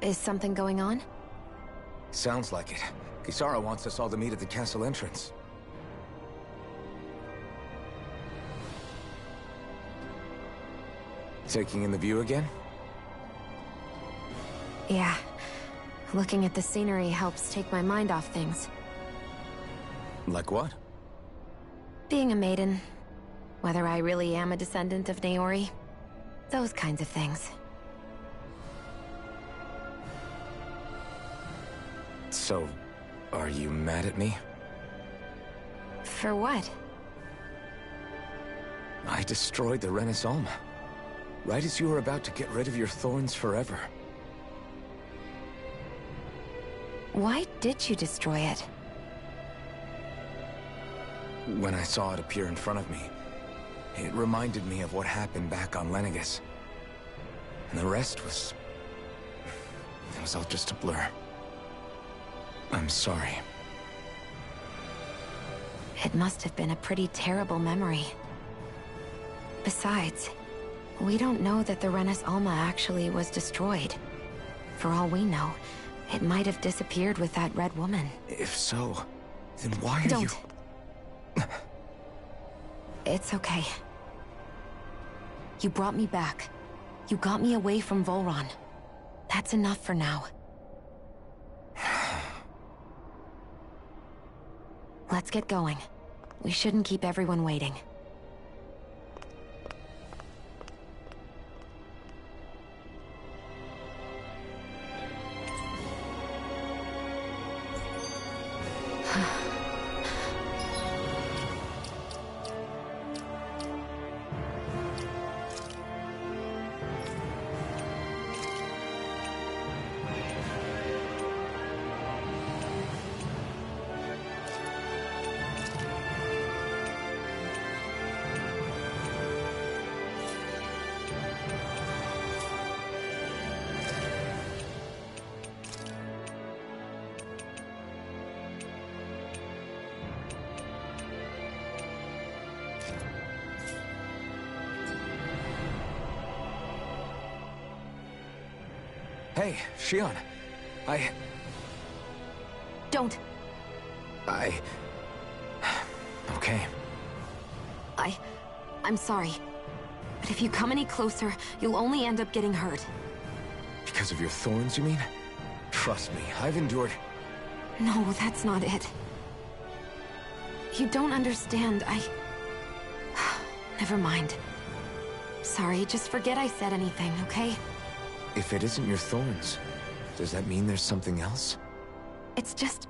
Is something going on? Sounds like it. Kisara wants us all to meet at the castle entrance. Taking in the view again? Yeah. Looking at the scenery helps take my mind off things. Like what? Being a maiden. Whether I really am a descendant of Naori. Those kinds of things. So, are you mad at me? For what? I destroyed the Renaissance. Right as you were about to get rid of your thorns forever. Why did you destroy it? When I saw it appear in front of me, it reminded me of what happened back on Lenegus. And the rest was... it was all just a blur. I'm sorry. It must have been a pretty terrible memory. Besides, we don't know that the Renis Alma actually was destroyed. For all we know, it might have disappeared with that red woman. If so, then why are Don't. you... It's okay. You brought me back. You got me away from Volron. That's enough for now. Let's get going. We shouldn't keep everyone waiting. Hey, Shion. Don't! Okay. I'm sorry. But if you come any closer, you'll only end up getting hurt. Because of your thorns, you mean? Trust me, I've endured... No, that's not it. You don't understand, Never mind. Sorry, just forget I said anything, okay? If it isn't your thorns, does that mean there's something else? It's just...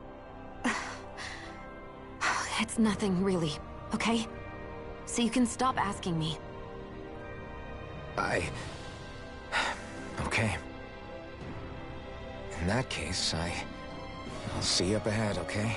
It's nothing, really, okay? So you can stop asking me. Okay. In that case, I'll see you up ahead, okay?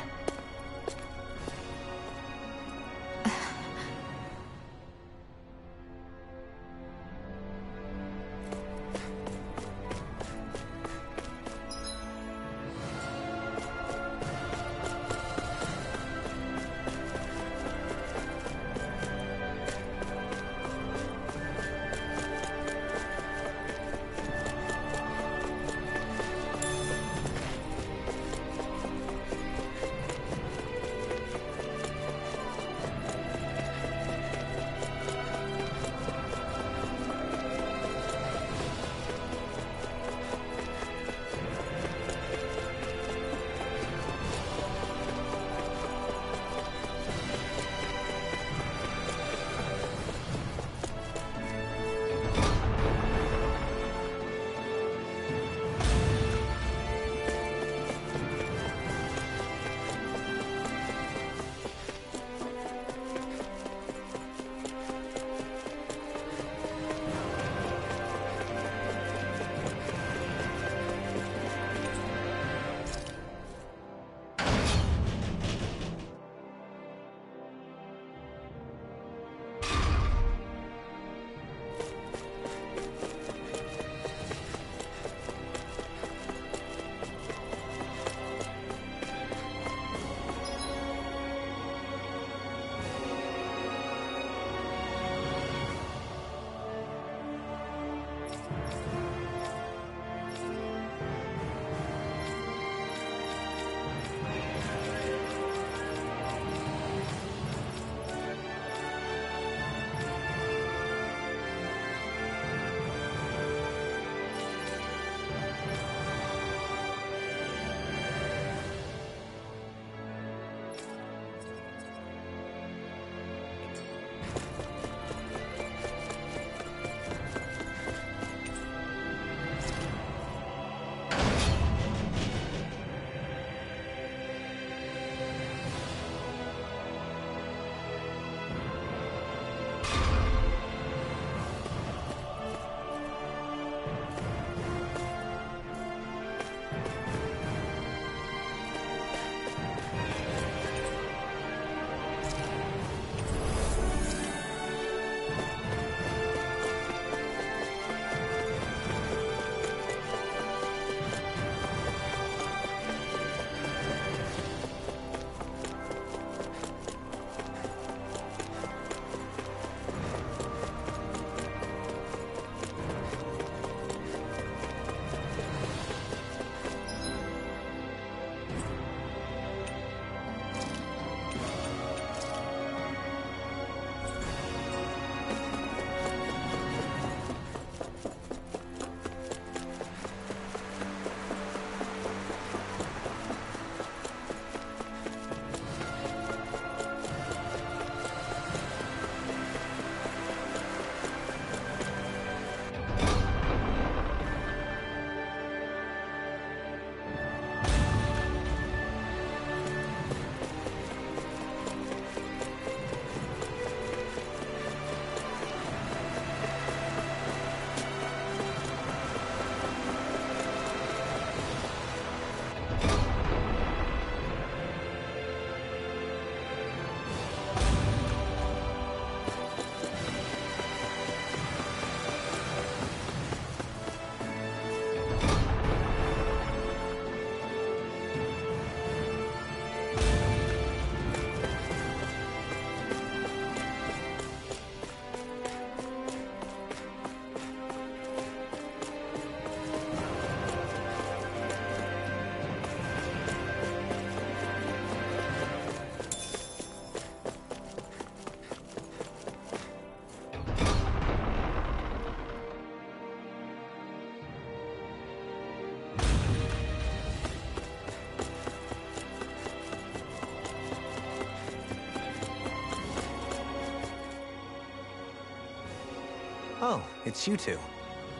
Oh, it's you two.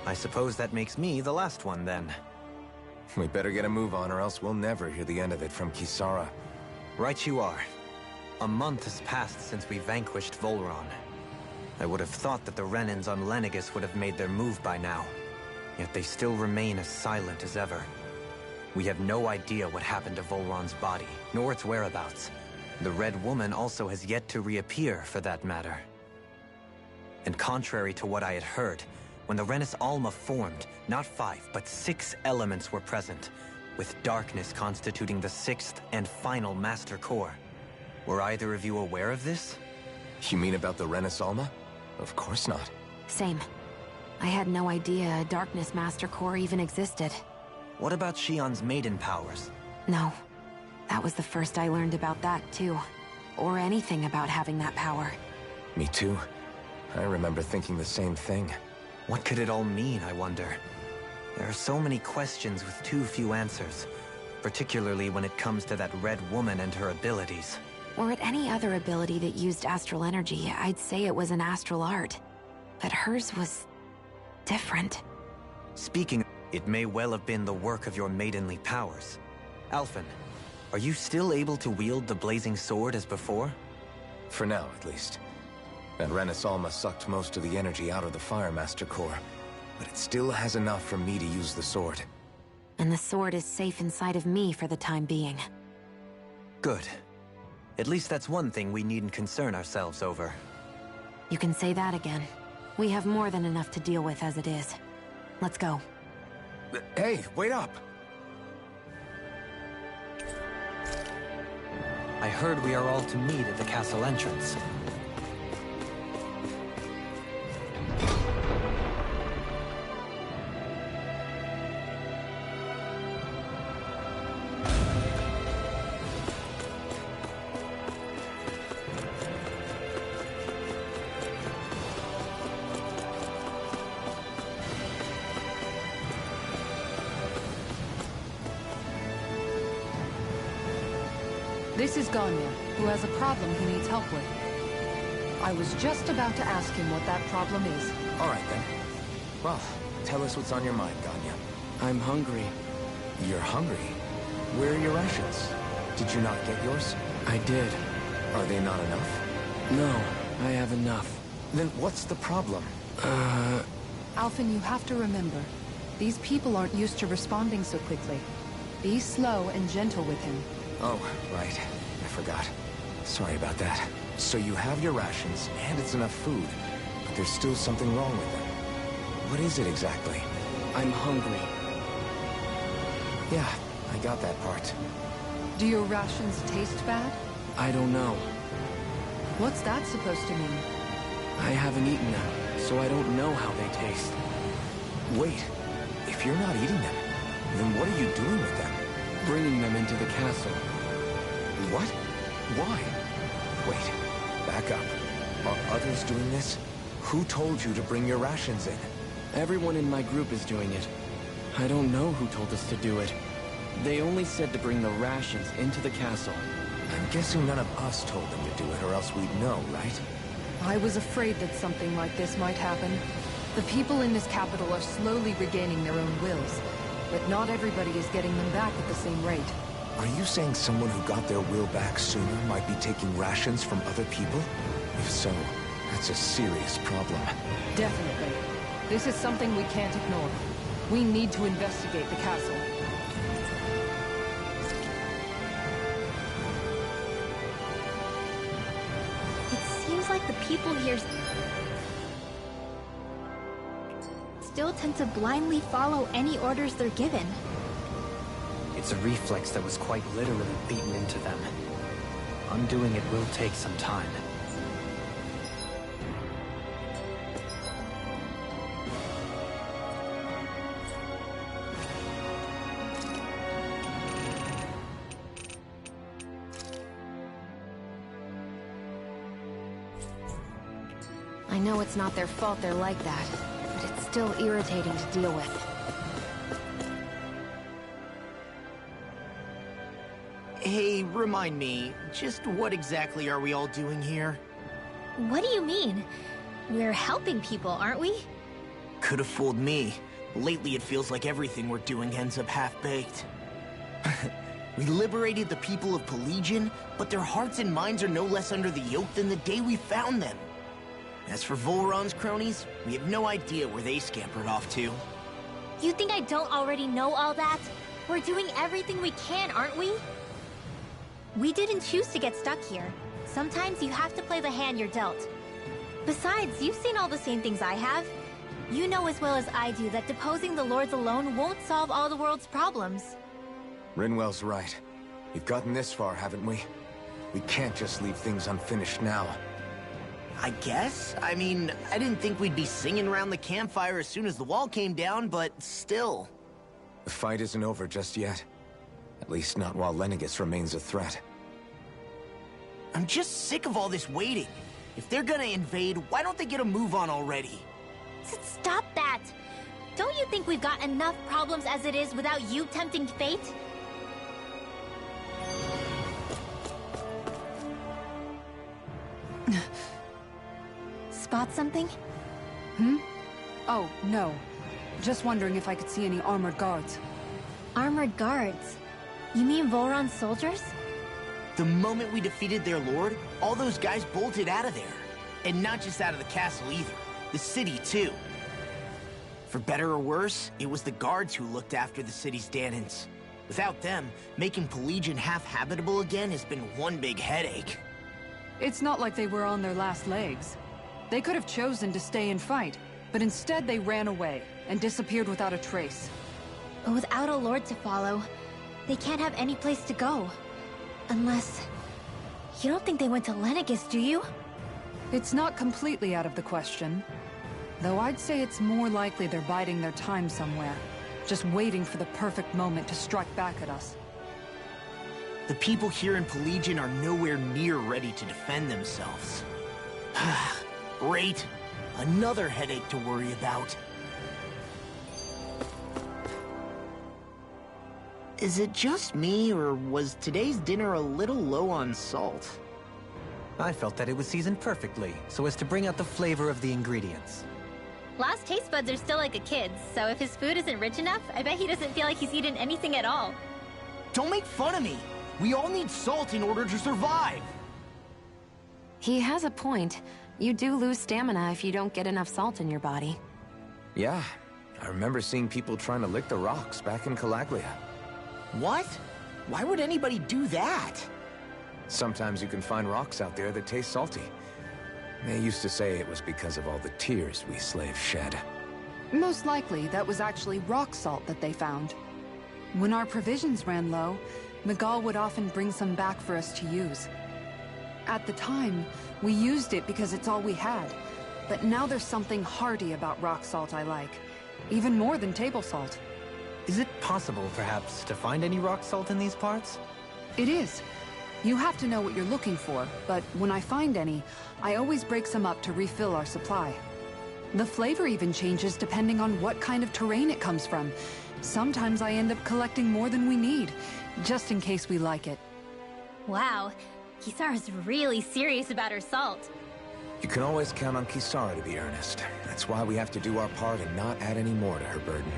I suppose that makes me the last one, then. We better get a move on or else we'll never hear the end of it from Kisara. Right you are. A month has passed since we vanquished Volron. I would have thought that the Renans on Lenegis would have made their move by now. Yet they still remain as silent as ever. We have no idea what happened to Volron's body, nor its whereabouts. The Red Woman also has yet to reappear, for that matter. And contrary to what I had heard, when the Renis Alma formed, not 5, but 6 elements were present, with darkness constituting the 6th and final Master Core. Were either of you aware of this? You mean about the Renis Alma? Of course not. Same. I had no idea a Darkness Master Core even existed. What about Shion's maiden powers? No. That was the first I learned about that, too. Or anything about having that power. Me too. I remember thinking the same thing. What could it all mean, I wonder? There are so many questions with too few answers, particularly when it comes to that Red Woman and her abilities. Were it any other ability that used astral energy, I'd say it was an astral art. But hers was different. Speaking, it may well have been the work of your maidenly powers. Alphen, are you still able to wield the blazing sword as before? For now, at least. That Renis Alma sucked most of the energy out of the Fire Master Core, but it still has enough for me to use the sword. And the sword is safe inside of me for the time being. Good. At least that's one thing we needn't concern ourselves over. You can say that again. We have more than enough to deal with as it is. Let's go. Hey, wait up! I heard we are all to meet at the castle entrance. This is Ganya, who has a problem he needs help with. I was just about to ask him what that problem is. All right, then. Well, tell us what's on your mind, Ganya. I'm hungry. You're hungry? Where are your rations? Did you not get yours? I did. Are they not enough? No, I have enough. Then what's the problem? Alphen, you have to remember, these people aren't used to responding so quickly. Be slow and gentle with him. Oh, right. I forgot. Sorry about that. So you have your rations, and it's enough food, but there's still something wrong with them. What is it exactly? I'm hungry. Yeah, I got that part. Do your rations taste bad? I don't know. What's that supposed to mean? I haven't eaten them, so I don't know how they taste. Wait, if you're not eating them, then what are you doing with them? Bringing them into the castle. What? Why? Wait, back up. Are others doing this? Who told you to bring your rations in? Everyone in my group is doing it. I don't know who told us to do it. They only said to bring the rations into the castle. I'm guessing none of us told them to do it, or else we'd know, right? I was afraid that something like this might happen. The people in this capital are slowly regaining their own wills, but not everybody is getting them back at the same rate. Are you saying someone who got their will back sooner might be taking rations from other people? If so, that's a serious problem. Definitely. This is something we can't ignore. We need to investigate the castle. It seems like the people here still tend to blindly follow any orders they're given. It's a reflex that was quite literally beaten into them. Undoing it will take some time. I know it's not their fault they're like that, but it's still irritating to deal with. Hey, remind me, just what exactly are we all doing here? What do you mean? We're helping people, aren't we? Could have fooled me. Lately, it feels like everything we're doing ends up half-baked. We liberated the people of Pelagian, but their hearts and minds are no less under the yoke than the day we found them. As for Volron's cronies, we have no idea where they scampered off to. You think I don't already know all that? We're doing everything we can, aren't we? We didn't choose to get stuck here. Sometimes you have to play the hand you're dealt. Besides, you've seen all the same things I have. You know as well as I do that deposing the lords alone won't solve all the world's problems. Rinwell's right. We've gotten this far, haven't we? We can't just leave things unfinished now. I guess? I mean, I didn't think we'd be singing around the campfire as soon as the wall came down, but still. The fight isn't over just yet. At least not while Lenegis remains a threat. I'm just sick of all this waiting. If they're gonna invade, why don't they get a move on already? Stop that! Don't you think we've got enough problems as it is without you tempting fate? Spot something? Oh, no. Just wondering if I could see any armored guards. Armored guards? You mean Volron's soldiers? The moment we defeated their lord, all those guys bolted out of there. And not just out of the castle either. The city, too. For better or worse, it was the guards who looked after the city's Danans. Without them, making Pelagian half-habitable again has been one big headache. It's not like they were on their last legs. They could have chosen to stay and fight, but instead they ran away and disappeared without a trace. But without a lord to follow, they can't have any place to go. Unless... You don't think they went to Lenegis, do you? It's not completely out of the question. Though I'd say it's more likely they're biding their time somewhere, just waiting for the perfect moment to strike back at us. The people here in Pelagian are nowhere near ready to defend themselves. Great. Another headache to worry about. Is it just me, or was today's dinner a little low on salt? I felt that it was seasoned perfectly, so as to bring out the flavor of the ingredients. Last taste buds are still like a kid's, so if his food isn't rich enough, I bet he doesn't feel like he's eaten anything at all. Don't make fun of me! We all need salt in order to survive! He has a point. You do lose stamina if you don't get enough salt in your body. Yeah, I remember seeing people trying to lick the rocks back in Calaglia. What? Why would anybody do that? Sometimes you can find rocks out there that taste salty. They used to say it was because of all the tears we slaves shed. Most likely, that was actually rock salt that they found. When our provisions ran low, Miguel would often bring some back for us to use. At the time, we used it because it's all we had. But now there's something hearty about rock salt I like. Even more than table salt. Is it possible, perhaps, to find any rock salt in these parts? It is. You have to know what you're looking for, but when I find any, I always break some up to refill our supply. The flavor even changes depending on what kind of terrain it comes from. Sometimes I end up collecting more than we need, just in case we like it. Wow, Kisara's really serious about her salt. You can always count on Kisara to be earnest. That's why we have to do our part and not add any more to her burden.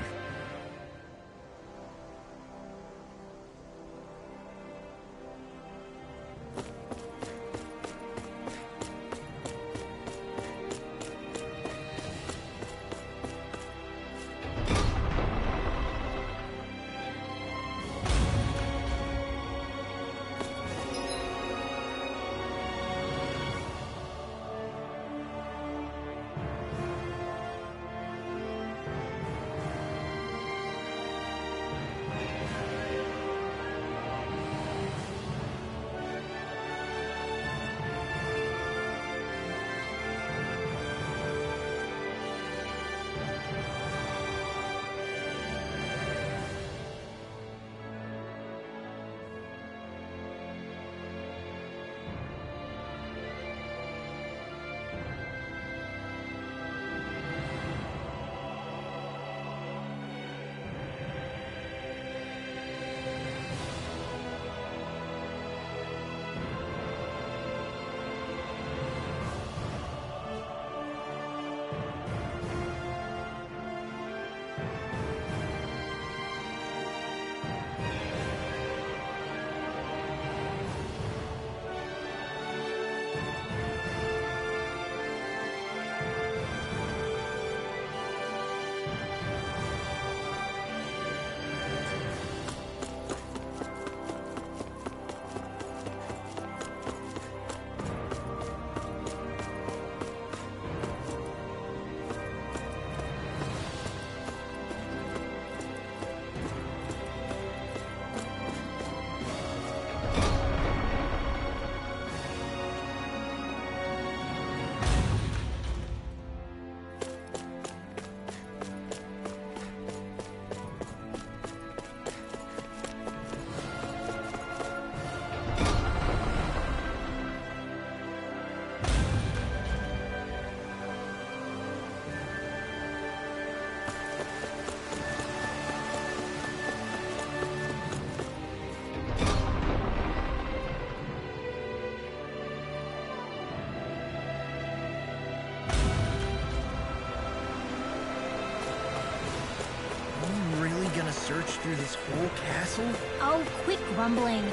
this whole castle? Oh, quit grumbling.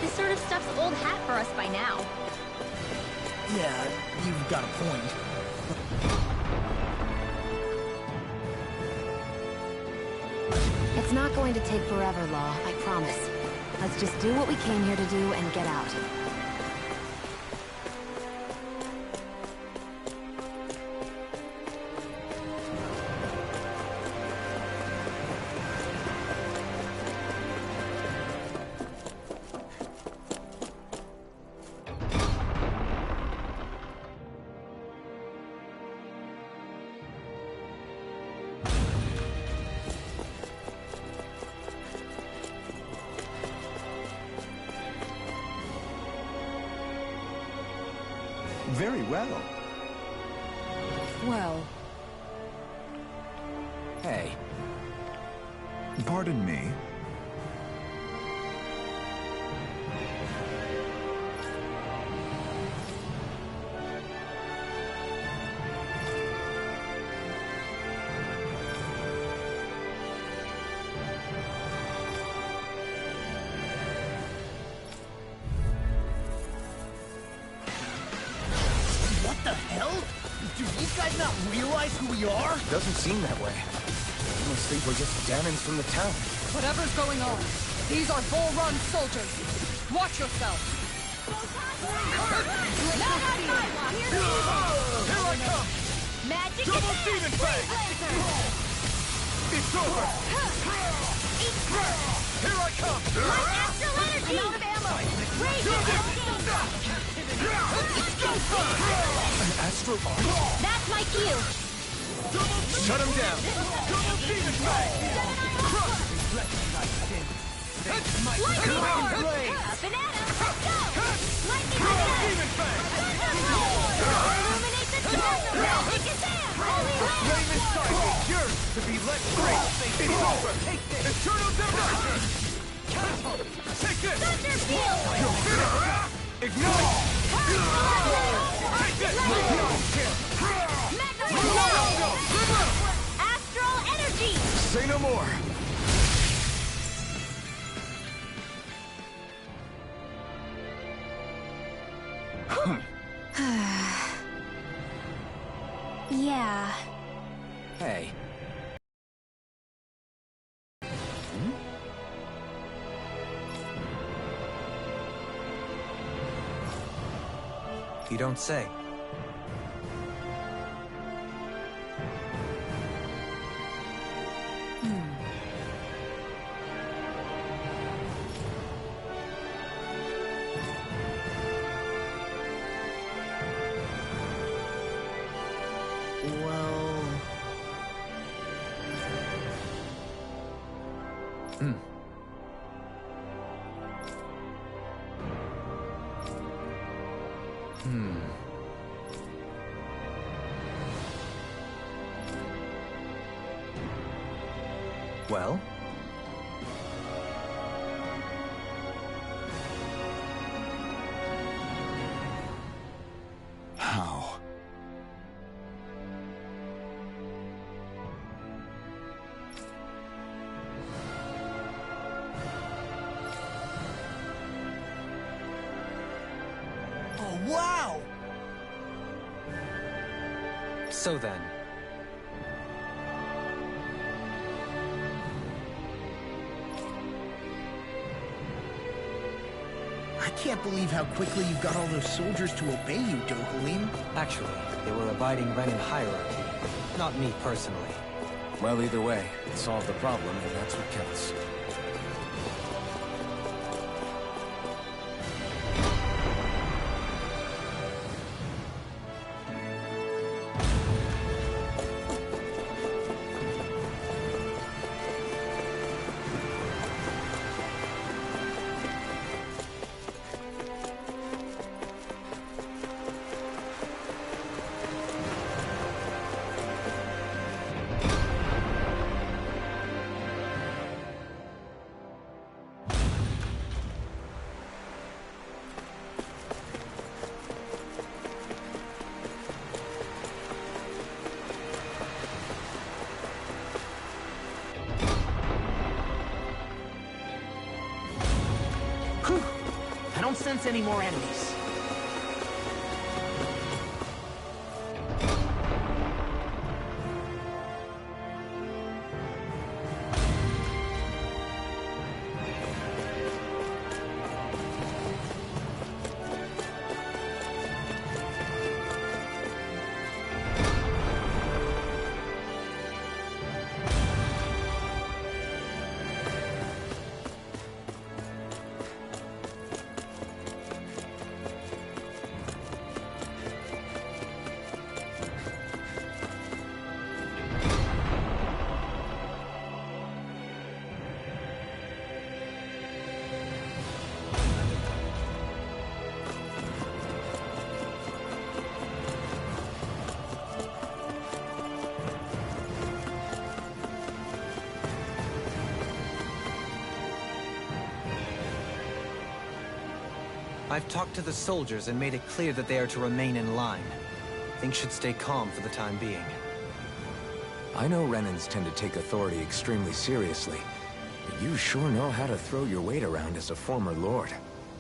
This sort of stuff's old hat for us by now. Yeah, you've got a point. It's not going to take forever, Law, I promise. Let's just do what we came here to do and get out. Very well. Well, Hey, Pardon me. What the hell? Do these guys not realize who we are? doesn't seem that way. I almost think we're just Daemons from the town. whatever's going on, these are Bull Run soldiers. Watch yourself. Here I come! Magic Double Demon Fang! It's over! Here I come! Astral energy! I'm out of ammo! An astral arm? That's my cue! Shut him down! Double Demon Fang! Lightning Orb! Banana! Let's go! Lightning Banana! Demon Fang! Illuminate the storm! Magic is there! Holy Land! Flame inside me yearns to be let free! It's over! Take this! Eternal Damnation! Take this! Thunder Field! You're finished! Ignite! Take this! Astral energy! Say no more! Yeah. Hey. You don't say. Well... Well? How? Oh, wow! So then, I can't believe how quickly you got all those soldiers to obey you, Dohalim. actually, they were abiding Renin hierarchy. Not me personally. Well, either way, it solved the problem, and that's what counts. Whew. I don't sense any more enemies. I've talked to the soldiers and made it clear that they are to remain in line. Things should stay calm for the time being. I know Renans tend to take authority extremely seriously, but you sure know how to throw your weight around as a former lord.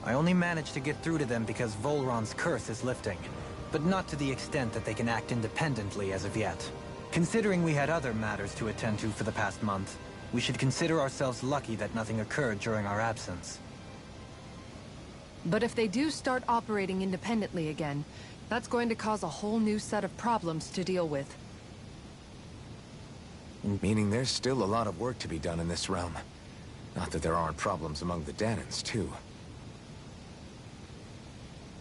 I only managed to get through to them because Volron's curse is lifting, but not to the extent that they can act independently as of yet. Considering we had other matters to attend to for the past month, we should consider ourselves lucky that nothing occurred during our absence. But if they do start operating independently again, that's going to cause a whole new set of problems to deal with. Meaning there's still a lot of work to be done in this realm. Not that there aren't problems among the Danans, too.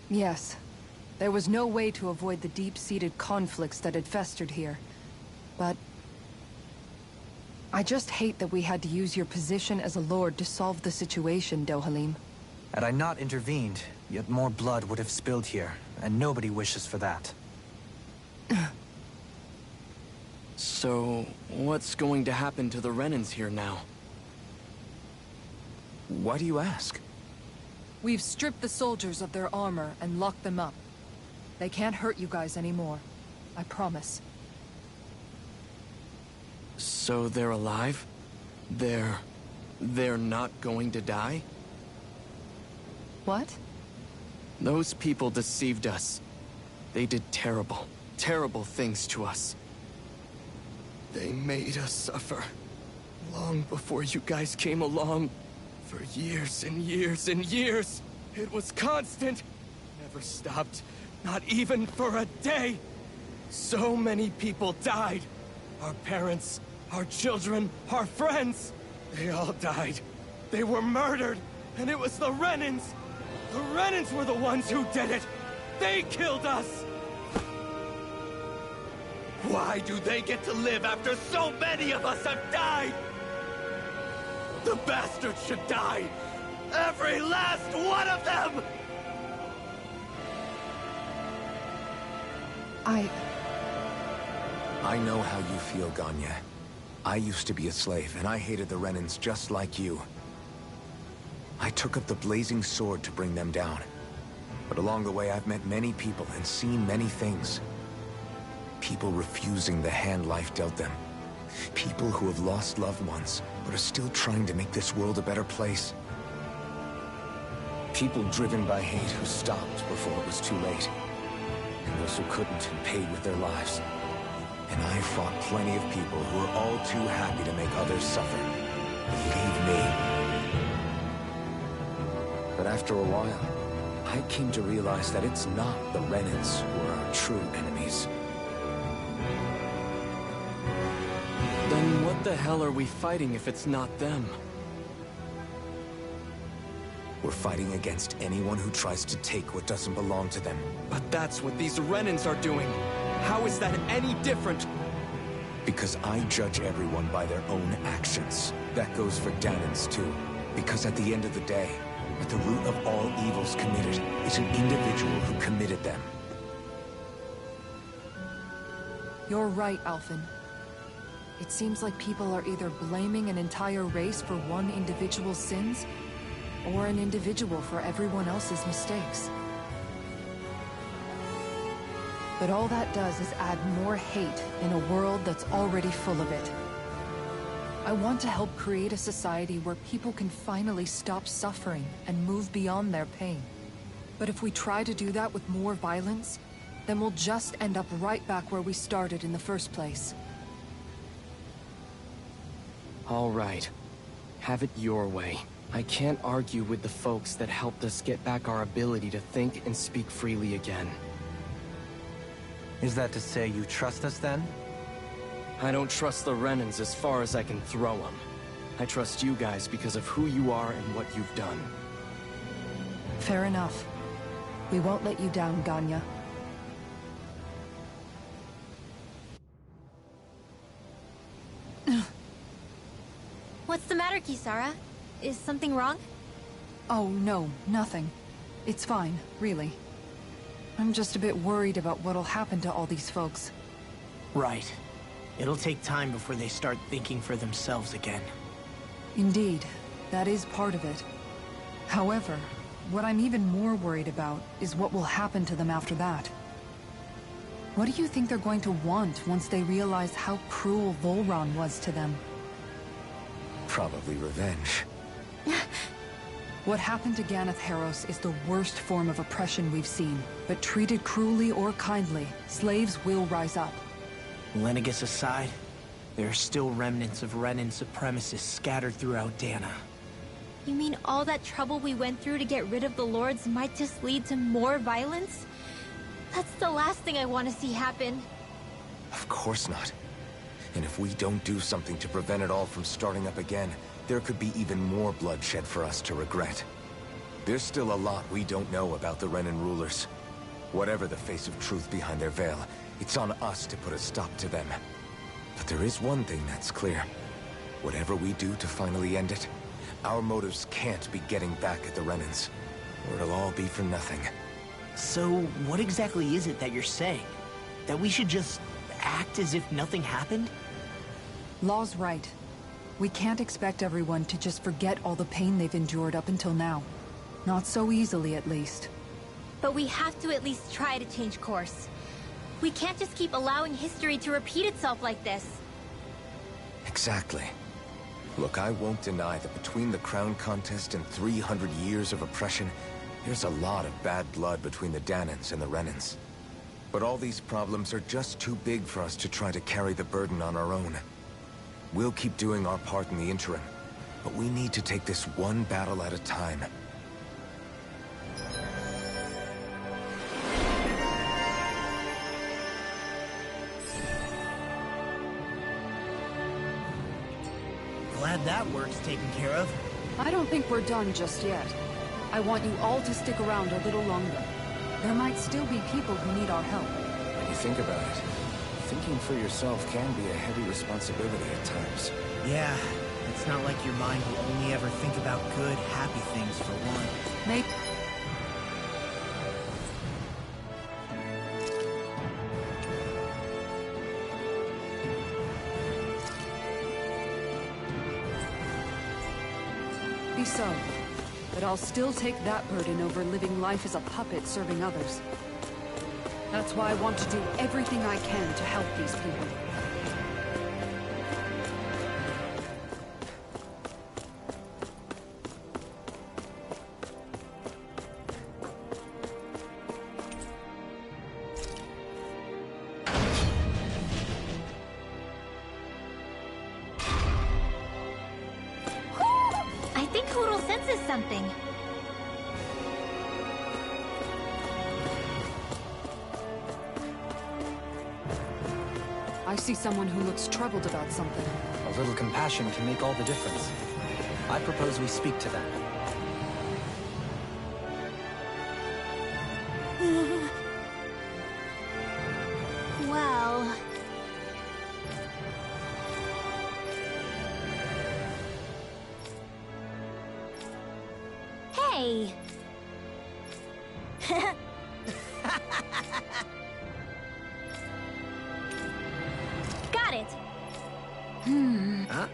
Yes. There was no way to avoid the deep-seated conflicts that had festered here. But I just hate that we had to use your position as a lord to solve the situation, Dohalim. Had I not intervened, yet more blood would have spilled here, and nobody wishes for that. So, what's going to happen to the Renans here now? Why do you ask? We've stripped the soldiers of their armor and locked them up. They can't hurt you guys anymore. I promise. So they're alive? They're not going to die? What? Those people deceived us. They did terrible, terrible things to us. They made us suffer. Long before you guys came along. For years and years and years. It was constant. Never stopped. Not even for a day. So many people died. Our parents, our children, our friends. They all died. They were murdered. And it was the Renans. The Renans were the ones who did it! They killed us! Why do they get to live after so many of us have died? The bastards should die! Every last one of them! I know how you feel, Ganya. I used to be a slave, and I hated the Renans just like you. I took up the blazing sword to bring them down. But along the way, I've met many people and seen many things. People refusing the hand life dealt them. People who have lost loved ones, but are still trying to make this world a better place. People driven by hate who stopped before it was too late. And those who couldn't and paid with their lives. And I fought plenty of people who were all too happy to make others suffer. Believe me. But after a while, I came to realize that it's not the Renans who are our true enemies. Then what the hell are we fighting if it's not them? We're fighting against anyone who tries to take what doesn't belong to them. But that's what these Renans are doing. How is that any different? Because I judge everyone by their own actions. That goes for Danans too. Because at the end of the day, at the root of all evils committed is an individual who committed them. You're right, Alphen. It seems like people are either blaming an entire race for one individual's sins, or an individual for everyone else's mistakes. But all that does is add more hate in a world that's already full of it. I want to help create a society where people can finally stop suffering and move beyond their pain. But if we try to do that with more violence, then we'll just end up right back where we started in the first place. All right. Have it your way. I can't argue with the folks that helped us get back our ability to think and speak freely again. Is that to say you trust us then? I don't trust the Renans as far as I can throw them. I trust you guys because of who you are and what you've done. Fair enough. We won't let you down, Ganya. What's the matter, Kisara? Is something wrong? Oh, no, nothing. It's fine, really. I'm just a bit worried about what'll happen to all these folks. Right. It'll take time before they start thinking for themselves again. Indeed, that is part of it. However, what I'm even more worried about is what will happen to them after that. What do you think they're going to want once they realize how cruel Volron was to them? Probably revenge. What happened to Ganeth Haros is the worst form of oppression we've seen, but treated cruelly or kindly, slaves will rise up. Lenegis aside, there are still remnants of Renan supremacists scattered throughout Dana. You mean all that trouble we went through to get rid of the Lords might just lead to more violence? That's the last thing I want to see happen. Of course not. And if we don't do something to prevent it all from starting up again, there could be even more bloodshed for us to regret. There's still a lot we don't know about the Renan rulers. Whatever the face of truth behind their veil, it's on us to put a stop to them. But there is one thing that's clear. Whatever we do to finally end it, our motives can't be getting back at the Renans, or it'll all be for nothing. So, what exactly is it that you're saying? That we should just act as if nothing happened? Law's right. We can't expect everyone to just forget all the pain they've endured up until now. Not so easily, at least. But we have to at least try to change course. We can't just keep allowing history to repeat itself like this. Exactly. Look, I won't deny that between the crown contest and 300 years of oppression, there's a lot of bad blood between the Danans and the Renans. But all these problems are just too big for us to try to carry the burden on our own. We'll keep doing our part in the interim, but we need to take this one battle at a time. Glad that work's taken care of. I don't think we're done just yet. I want you all to stick around a little longer. There might still be people who need our help. When you think about it, thinking for yourself can be a heavy responsibility at times. Yeah, it's not like your mind will only ever think about good, happy things for one. Maybe... so, but I'll still take that burden over living life as a puppet serving others. That's why I want to do everything I can to help these people. Something. I see someone who looks troubled about something. A little compassion can make all the difference. I propose we speak to them. Well... Hey! Got it! Huh?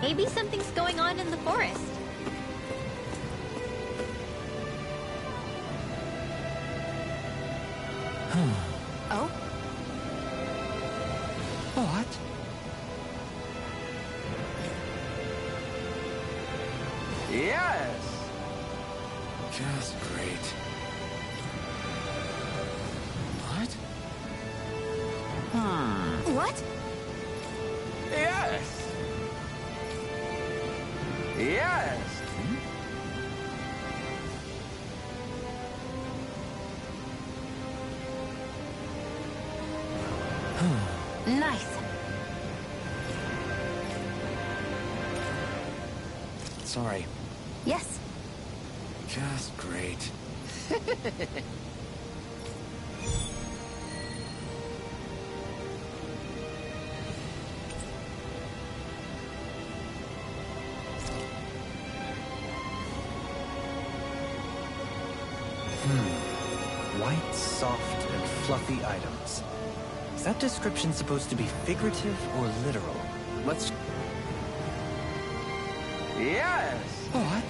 Maybe something's going on in the forest. Oh? What? Yes! Just great. What? What? Yes! Yes! Nice. Sorry. Yes. Just great. White, soft, and fluffy items. Is that description supposed to be figurative or literal? Let's... Yes! What?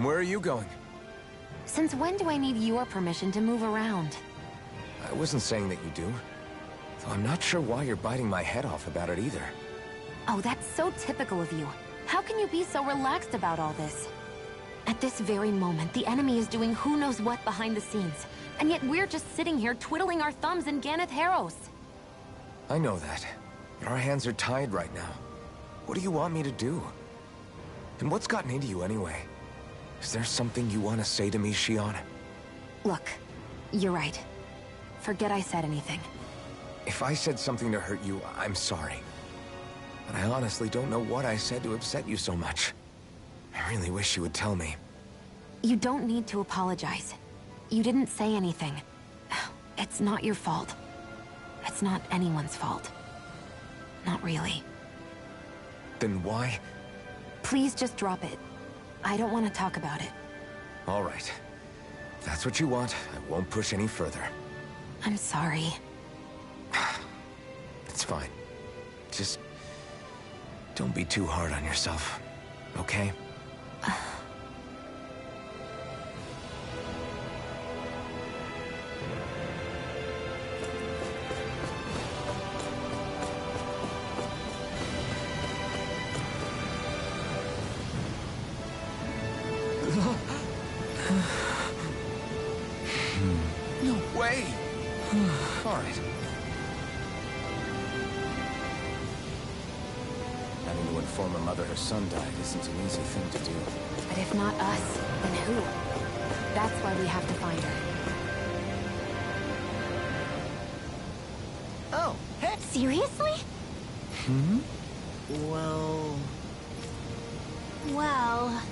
Where are you going? Since when do I need your permission to move around? I wasn't saying that you do. Though I'm not sure why you're biting my head off about it either. Oh, that's so typical of you. How can you be so relaxed about all this? At this very moment, the enemy is doing who knows what behind the scenes. And yet we're just sitting here twiddling our thumbs in Ganeth Harros. I know that. But our hands are tied right now. What do you want me to do? And what's gotten into you anyway? Is there something you want to say to me, Shion? Look, you're right. Forget I said anything. If I said something to hurt you, I'm sorry. But I honestly don't know what I said to upset you so much. I really wish you would tell me. You don't need to apologize. You didn't say anything. It's not your fault. It's not anyone's fault. Not really. Then why? Please just drop it. I don't want to talk about it. All right. If that's what you want, I won't push any further. I'm sorry. It's fine. Just... don't be too hard on yourself, okay? No way! All right. Having to inform a mother her son died isn't an easy thing to do. But if not us, then who? That's why we have to find her. Oh, hey! Seriously? Well... Well...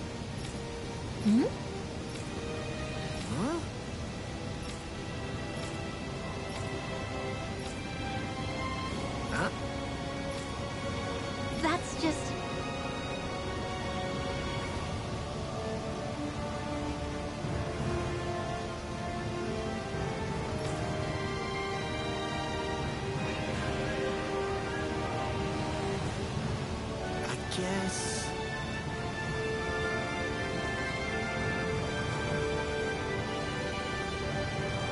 Huh? Huh? That's just... I guess...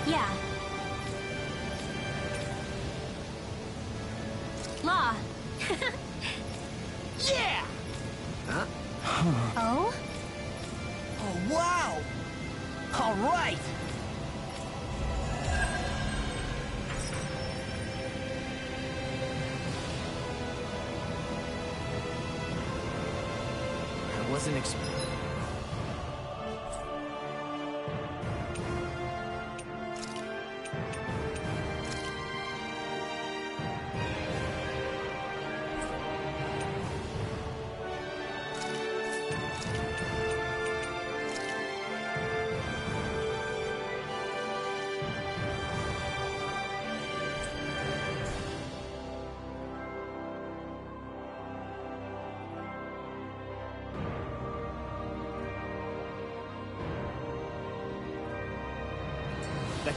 Yeah. Law. Yeah! Huh? Oh? Oh, wow! All right! I wasn't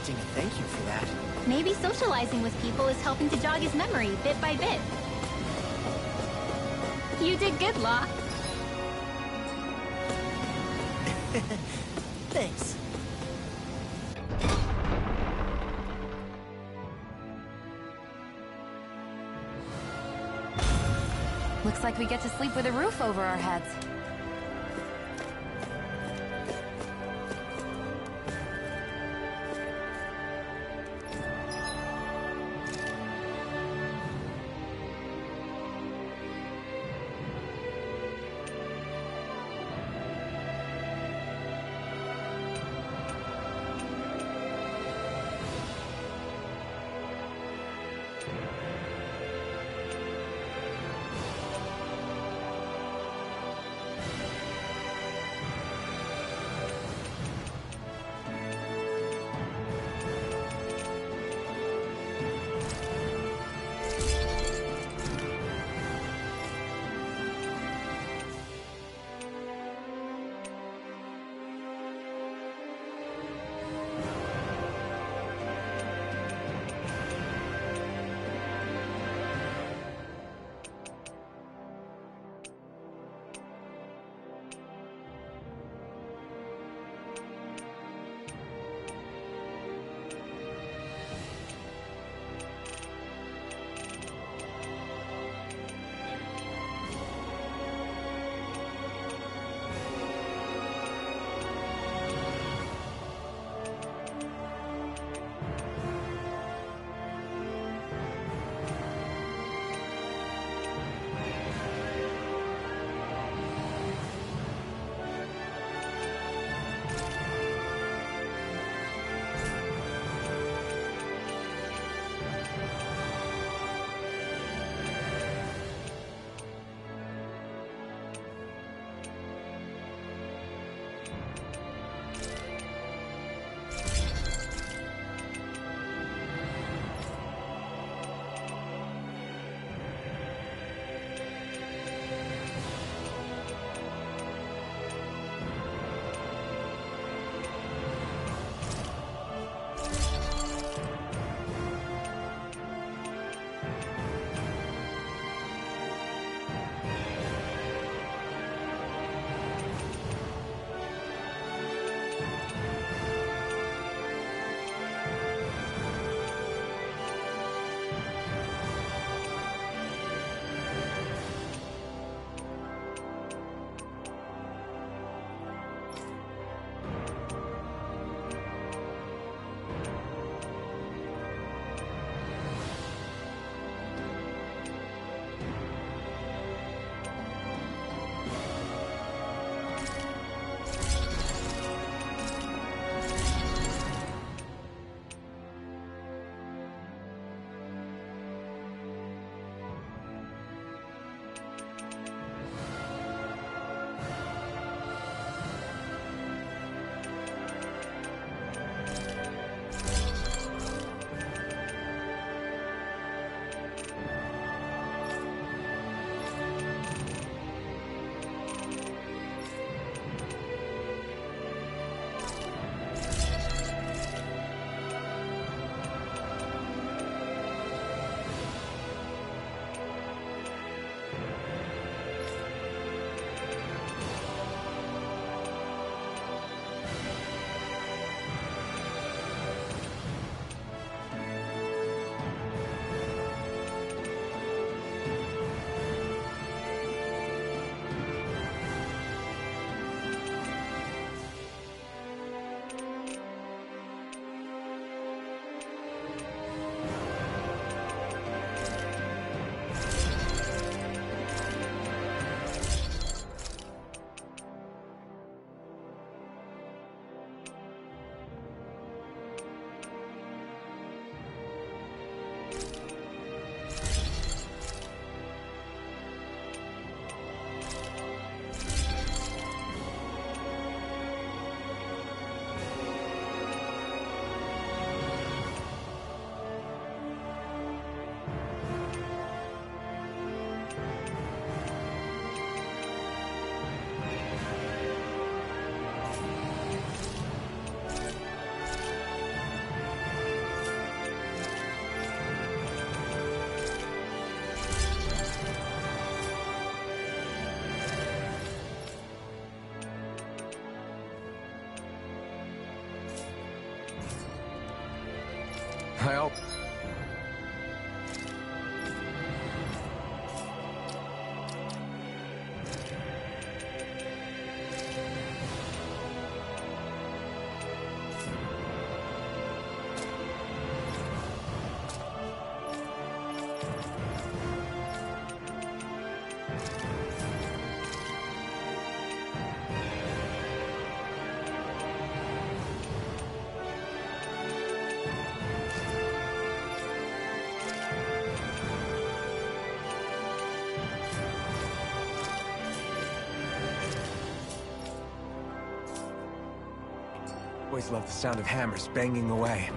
expecting a thank you for that. Maybe socializing with people is helping to jog his memory bit by bit. You did good, Law. Thanks. Looks like we get to sleep with a roof over our heads. I'll... Always loved the sound of hammers banging away.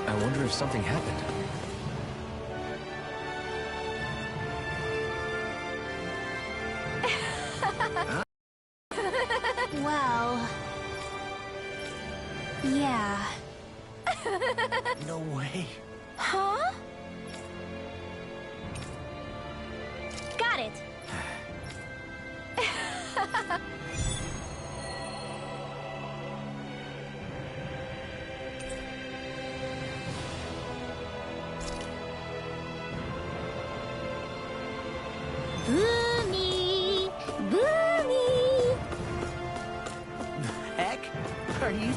I wonder if something happened. Well... yeah. No way. Huh? Got it. Boomy! Boomy! Heck? Are you...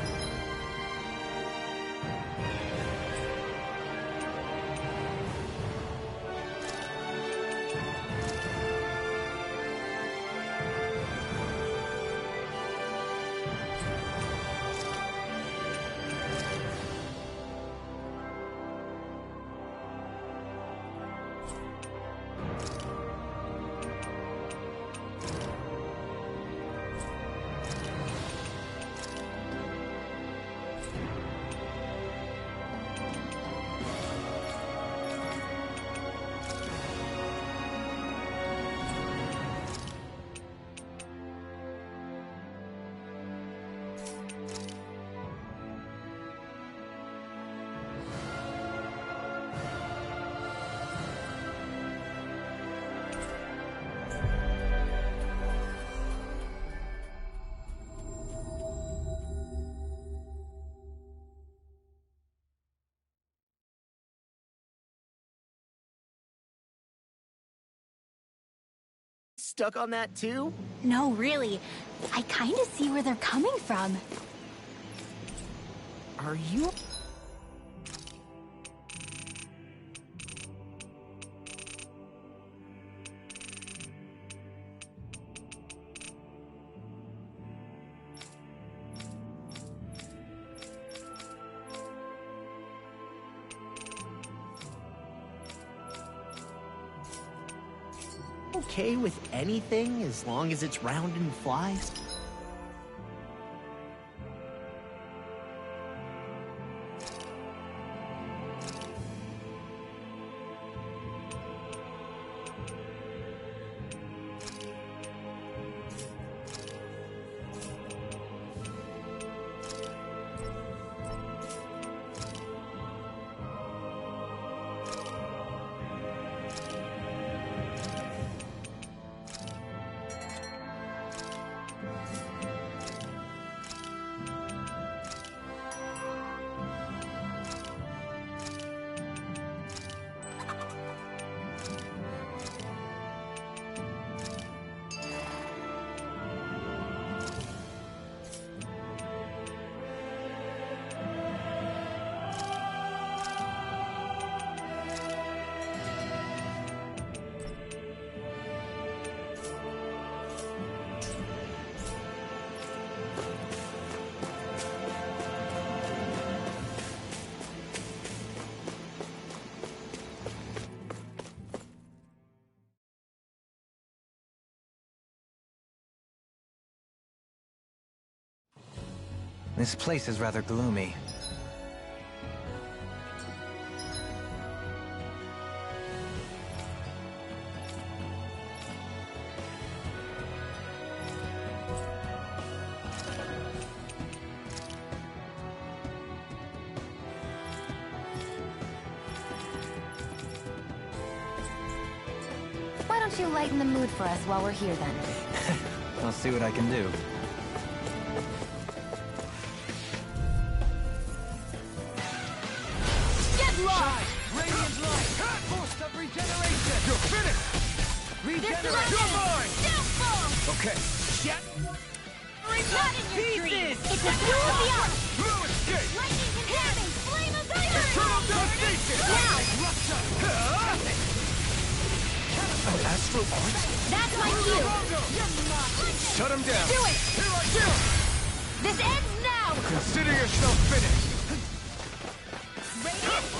stuck on that too? No, really. I kinda see where they're coming from. Are you... Okay with anything as long as it's round and flies? This place is rather gloomy. Why don't you lighten the mood for us while we're here then? I'll see what I can do. Shine! Radiant light! Boost of regeneration! You're finished! Regenerate! You're mine! Okay. Jet! Not in your dreams! It's a duel of the arts! Blue escape! Lightning can damage! Flame of fire! Turtle devastation! Now! An astral art? That's my cue! Shut him down! Do it! Here I do! This ends now! Consider yourself finished!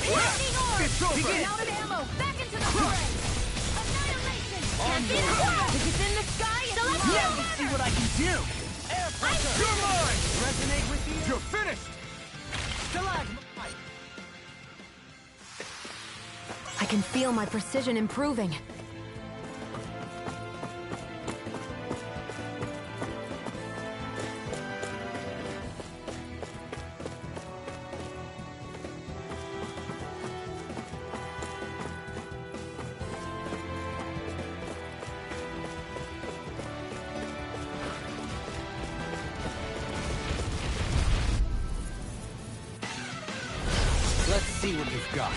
Lightning orb! It's over! Begin! Out of ammo! Back into the fray! Annihilation! Can't be the world! If it's in the sky, it's Let me see what I can do! Air pressure! You're mine! Resonate with you? You're finished! Stalagmite! I can feel my precision improving. Let's see what you've got.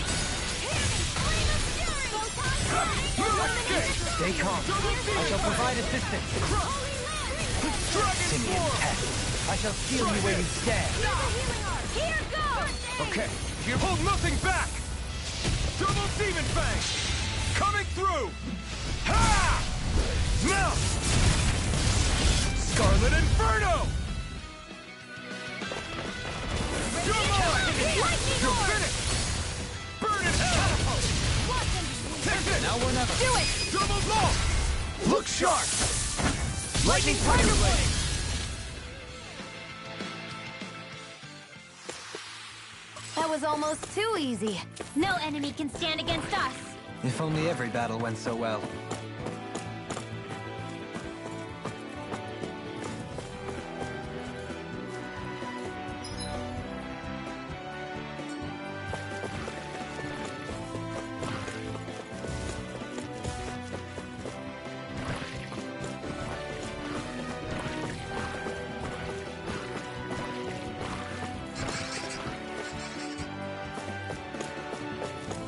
Stay calm. I shall provide assistance. Simian test. I shall steal you where you stand. Here goes! Okay, you hold nothing back! Double Demon Fang! Coming through! Ha! Melt! Scarlet Inferno! You're mine! You're finished! Burn in hell! Take it! Now or never. Do it! Double blow! Look sharp! Lightning Tiger Blade! That was almost too easy. No enemy can stand against us! If only every battle went so well.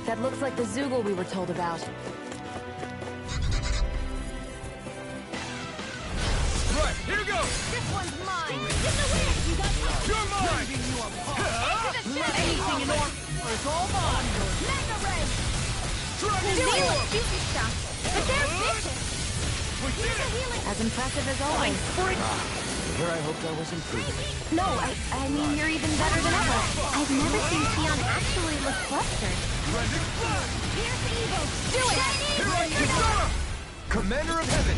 That looks like the Zoogle we were told about. Right, here goes! This one's mine! Get the win! You got You're mine! anything in order! It's all mine! Mega Ray! Dragon They Orb! look shooting stuff, but they're vicious! We did it! As impressive as always. Here I hoped I was improving. No, I mean, you're even better than ever. I've never seen Xion actually look flustered. Blending Blood! Here's the evil! Do it! Here I Kisara! Commander of Heaven!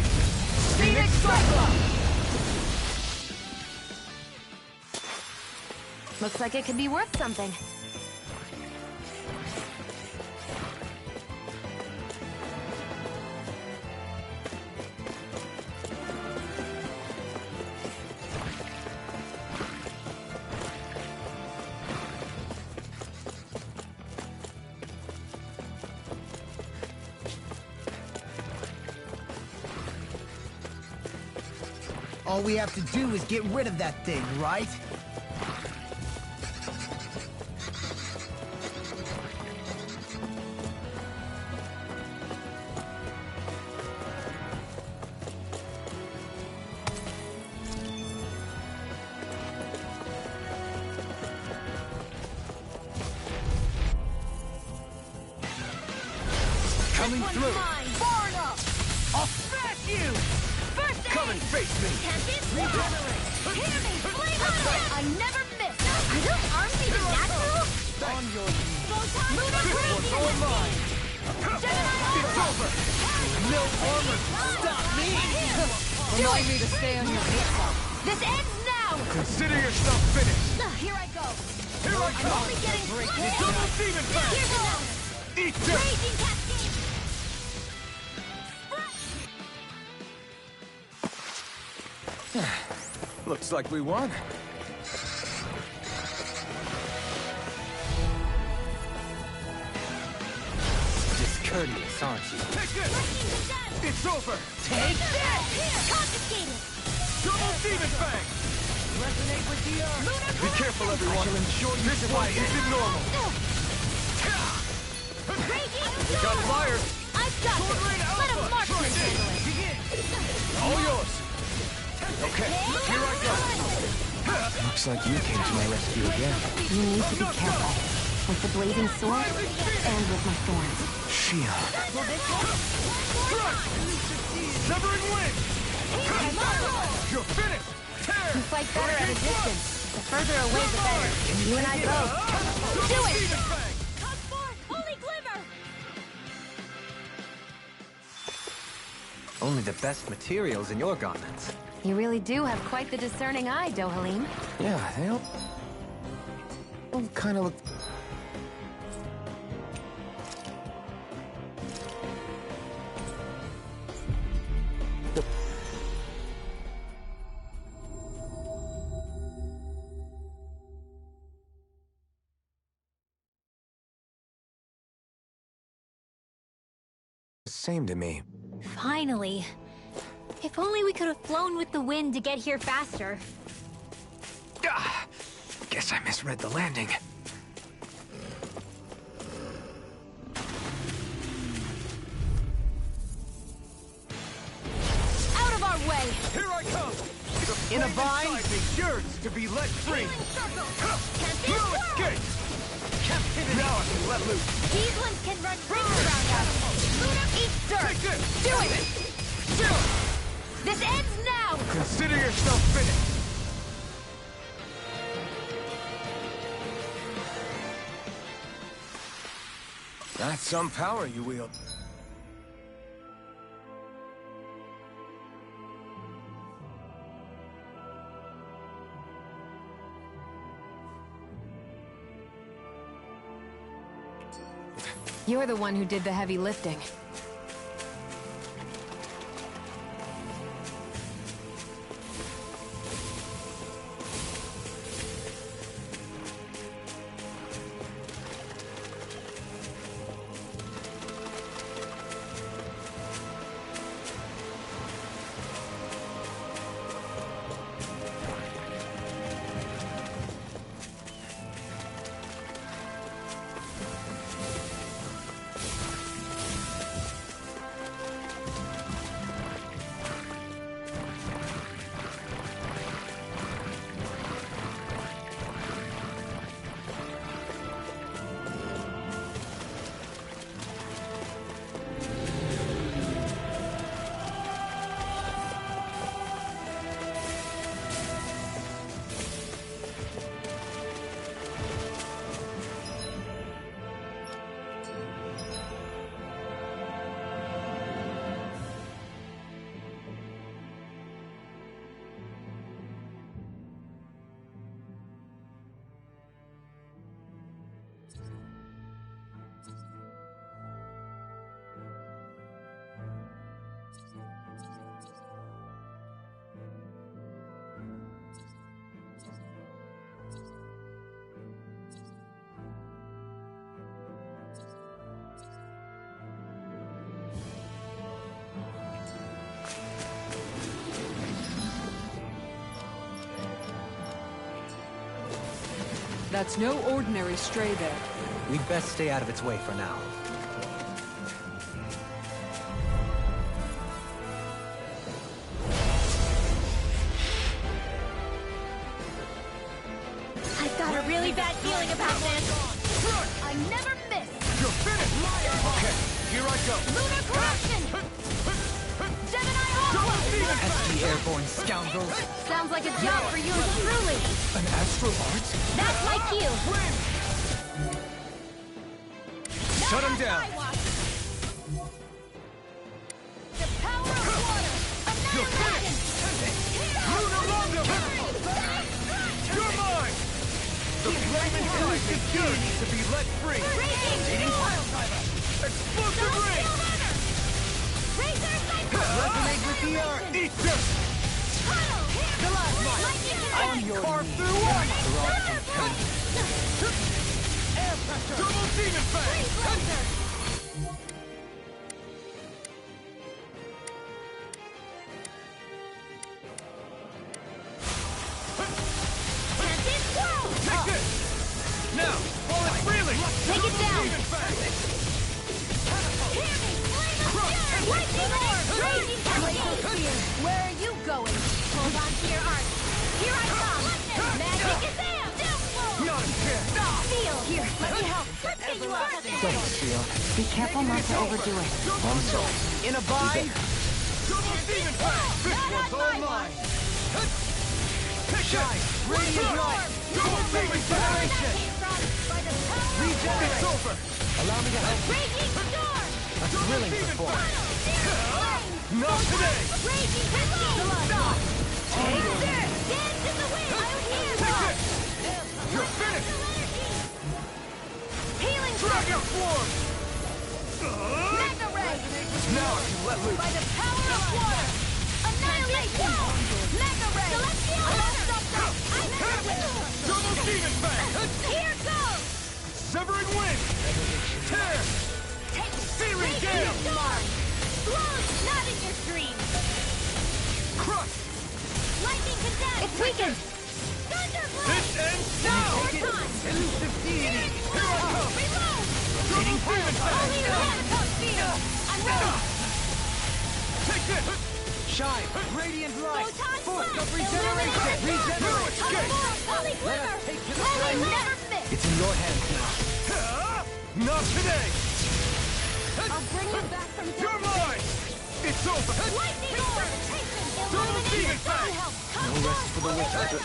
Phoenix Cyclops! Looks like it could be worth something. All we have to do is get rid of that thing, right? Coming through! Far enough! I'll smash you! First aid! Come and face me! Regenerate! Hear me! Flame on! I never miss! Are those arms even natural? On your Lunar This one's all mine! It's over! No armor can stop me! Remind me to stay on your feet, Sal. This ends now! Consider yourself finished! Here I go! Here I I'm come! only getting Double demon fang! Here's another! Eat this! Raging cascade! Looks like we won. Discourteous, aren't you? Take this! It's over! Take this! Confiscated! Double demon fang! Resonate with the earth! Be careful, everyone. This one isn't normal. Raging We got fire! I've got this! Let a marksman handle it! All yours! Okay, here I go! Looks like you came to my rescue again. You need to be careful. With the blazing sword, and with my thorns. Shion. Severing wing! You're finished! Tear! You fight better at a distance. The further away, the better. You and I both. Do it! Demon fang! Come forth, holy glimmer! Only the best materials in your gauntlets. You really do have quite the discerning eye, Dohalim. Yeah, they all kind of look... Same to me. Finally. If only we could have flown with the wind to get here faster. Ah, guess I misread the landing. Out of our way! Here I come! The In a flame vine? inside me yearns to be let free! No escape! Captivity! Now I can let loose! These ones can run rings around us! Luna, eat dirt! Take this! Do it! This ends now! Consider yourself finished! That's some power you wield. You're the one who did the heavy lifting. That's no ordinary stray there. We'd best stay out of its way for now. I've got a really bad feeling about this. I never miss. You're finished! Okay, here I go. Lunar corruption. Gemini Hollow. SD airborne scoundrels! Sounds like a job for you truly. An astral art? That's my cue. Shut him down. The power of water. Annihilation. Lunar Londo! You're mine! The flame inside is good to be let free. Raging Explosive ring! Resonate with the earth! Eat this! I'm your carve through one! Air pressure! Turbo Demon Fang! Take this! Now, while it's reeling! Take it down! Demon Fang! Where are you going? Hold on to your art. Here I come! Magic is there! Not a chance! Feel! Here, let me help! Let's get you out of there! Thanks, Shio. Be careful not to overdo it. I'm sorry. In a bind? Turbo Demon Fang! This one's all mine! Shine! Radiant light! Turbo Demon Generation! Regenerate! It's over! Allow me to help. Raging storm! A thrilling performance. Not today! Raging pistol! Stop! Take this! Dance in the wind! I'm here! Take this! You're finished! Healing Dragon Form! Mega ray! Now I can let loose! By the power of water! Annihilation! Mega ray! Celestial order! Turbo Demon Fang! Here goes! Severing Wind! Tear! Searing Gale! Blows not in your dreams! Crush! Lightning condensed! It's weakened! Thunderblast! This ends now! More time! Elusive deity! Here I come! Reload! Turbo Demon Fang! Only your hand comes field! I'm ready! Take this! Shine! Radiant light! Photon Force of blast! regeneration! Illuminated Regenerate! Escape! Holy Let glimmer! us take to the Holy flame! never miss! It's in your hands now. Not today! I'll bring you back from You're mine! It's over! Lightning orb! Turbo Demon Fang! No rest for the wicked.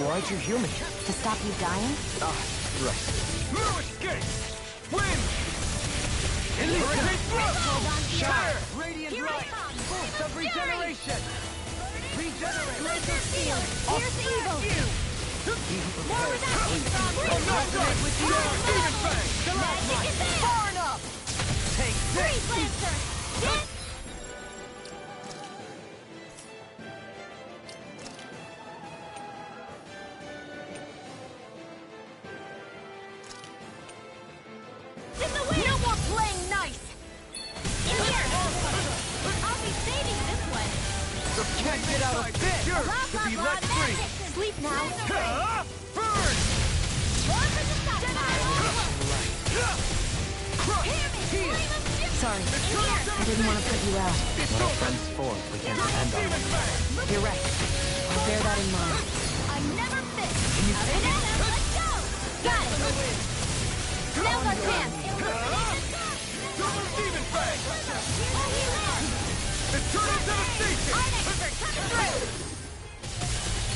Why'd you heal me? To stop you dying? Ah, right. No escape! Win! Hurricane Thrust! Shire! Radiant Here I light! come! Force of regeneration! Regenerate! Laser steel! Here's evil! More where that came from! I'm not done! With the Turbo Demon Fang! Magic is there! Far enough! Take this! Freeze Lancer! This! In the way! No more playing nice! In here! I'll be saving this one! Can't get out of this! Yours to be let free! Sleep now! Burn! More for the stockpile! Sorry. I didn't want to put you out. What are friends for if we can't depend on them? You're right. I'll bear that in mind. I never miss! Let's go! Got it! Now's our chance! Turbo Demon Fang! Eternal Devastation! I'm expert! Come through!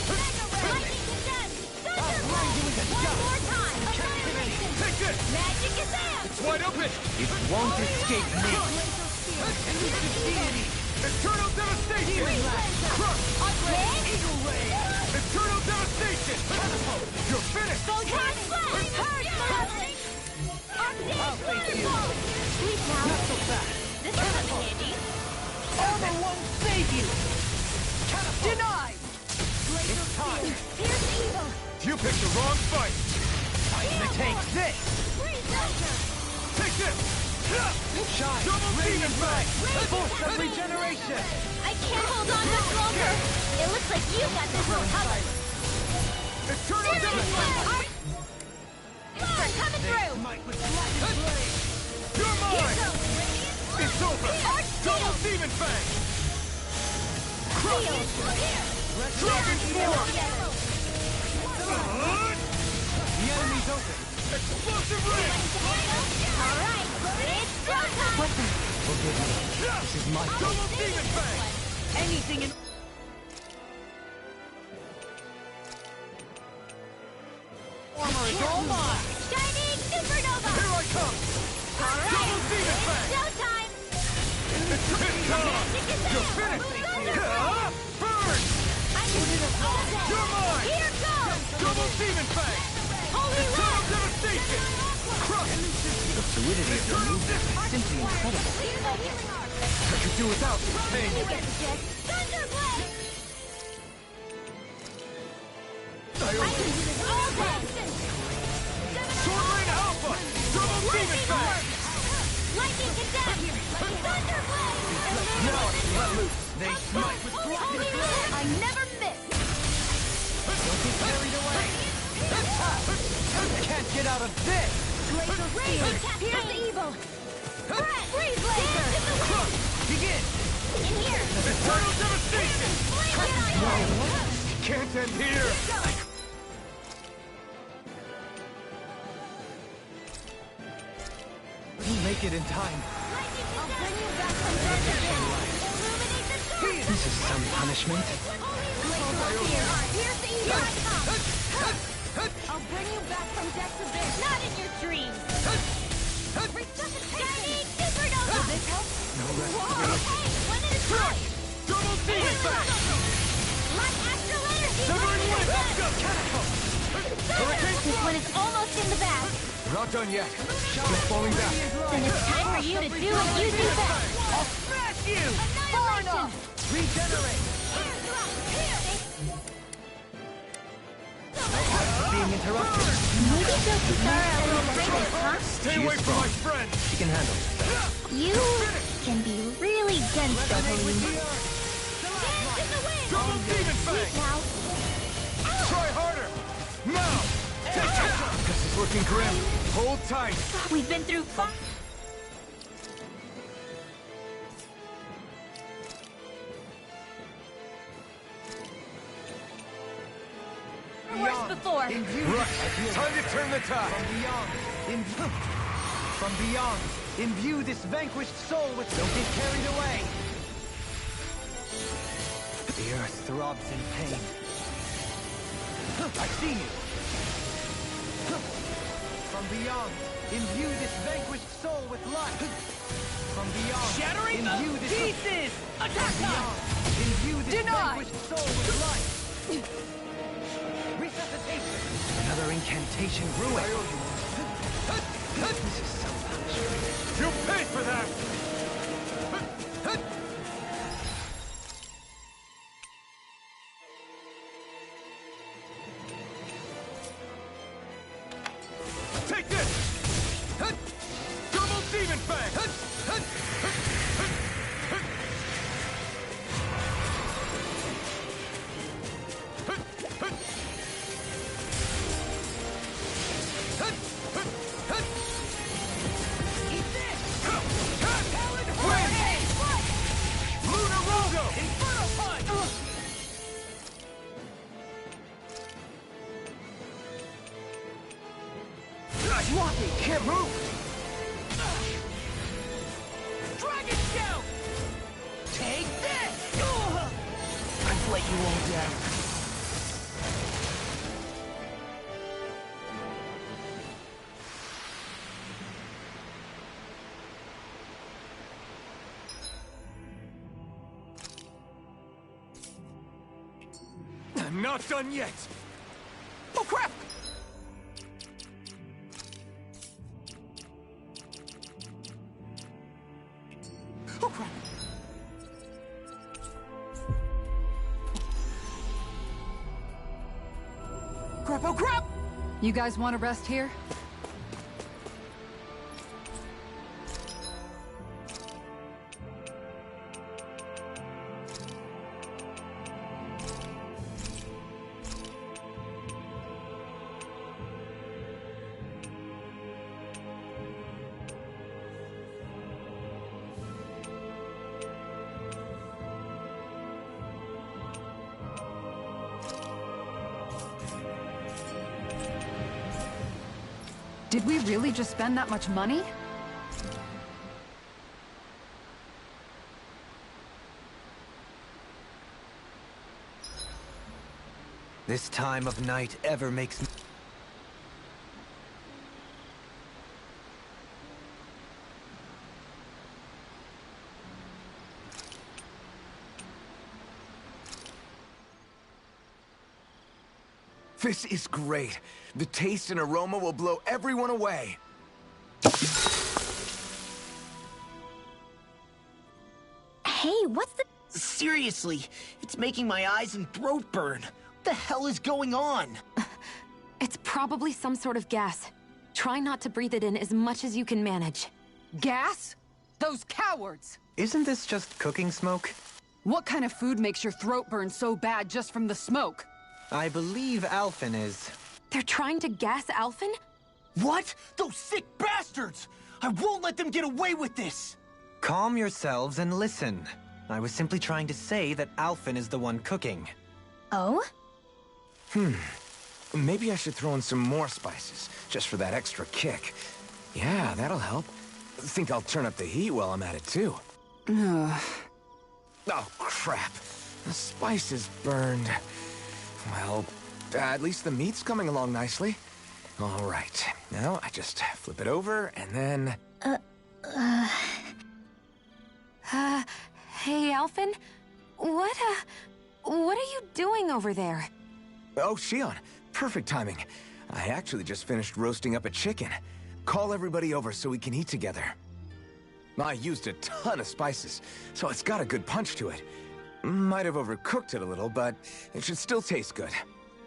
Lightning condensed! Thunderbolt! One more time! Annihilation! Take this! Magic is there! It's wide open! It won't escape me! Elusive deity! Eternal Devastation! Crush! Eagle Ray! Eternal Devastation! You're finished! Photon Blast! Purge Melodic! Arctic Waterfall! Sleep now! Not so fast! This will come in handy! Armor won't save you! Denied! It's time! Here's evil! You picked the wrong fight! Time to take this! Freeze Lancer! Take this! Shine! Double Demon Fang! Force of regeneration! I can't hold on much longer! It looks like you got this one covered! Eternal Devastation! I'm coming through! You're Here mine! goes Radiant It's over! Double Demon Fang! Shield! Dragon Force! The enemy's open. Explosive Ray! Alright, it's showtime! What the? Forgive me. This is my Double Demon Fang! anything in. Armor is all mine! Shining Supernova! Here I come! Alright, Double Demon it's Fang! showtime! It's on! Magic is there! You're finished! Thunder! Burn! I can do this all day! You're mine! Here goes! Double Demon Fang! Holy Total Land! Devastation! Crush! The fluidity of your movement is simply incredible. I could do without this pain! You get the gist. Thunderblade! I can do this all day! Sword Rain Alpha! Double Demon Fang! Lightning condemned! Thunderblade! Now I can let loose! They smite with Holy Land! I never miss! Don't get carried away. Can't get out of this. Laser Raven! Here's the evil! Freeze Laser! Dance in the wind! Begin. In here! Eternal Devastation! Blink Can't end here! We'll make it in time. I'll bring you back from death again! Illuminate the dark! This is some punishment. Here's the evil! I'll bring you back from death's abyss! Not in your dreams! Shining Supernova! Will this help? No rest. Hey, one at a time! Double Demon Fang! My astral energy! Severing Wind! Let's go! This one is almost in the bag! We're not done yet. Just falling back. Then it's time for you to do what you do best! I'll smash you. Annihilation! Regenerate. Being interrupted. Maybe Jokisara a little pregnant, huh? Stay away from my friend! She can handle it. You can be really dense, Dovaline. Double Demon Fang! Now, Try harder! Now! This is looking grim. Hold tight. we've been through far worse before. Right. Time to turn the tide. From beyond, imbue this vanquished soul with. Don't get carried away. The earth throbs in pain. I see you. From beyond, imbue this vanquished soul with life. From beyond, Shattering the imbue this pieces! Attack beyond, imbue this Denied! vanquished soul with life. Resuscitation. Another incantation ruin. This is some punishment. You paid for that! Take this! Double Demon Fang! Walking, can't move. Dragon Shout! Take this! I've let you all down. I'm not done yet! Oh crap! Oh crap! Crap, oh crap! You guys want to rest here? Did we really just spend that much money? This time of night ever makes me... This is great. The taste and aroma will blow everyone away. Hey, what's the... Seriously, it's making my eyes and throat burn. What the hell is going on? It's probably some sort of gas. Try not to breathe it in as much as you can manage. Gas? Those cowards! Isn't this just cooking smoke? What kind of food makes your throat burn so bad just from the smoke? I believe Alphen is... They're trying to gas Alphen? What? Those sick bastards! I won't let them get away with this! Calm yourselves and listen. I was simply trying to say that Alphen is the one cooking. Oh? Maybe I should throw in some more spices, just for that extra kick. Yeah, that'll help. Think I'll turn up the heat while I'm at it, too. Oh, crap. The spice is burned. Well, at least the meat's coming along nicely. All right. Now, I just flip it over, and then... Hey, Alphen? What are you doing over there? Oh, Shion. Perfect timing. I actually just finished roasting up a chicken. Call everybody over so we can eat together. I used a ton of spices, so it's got a good punch to it. Might have overcooked it a little, but it should still taste good.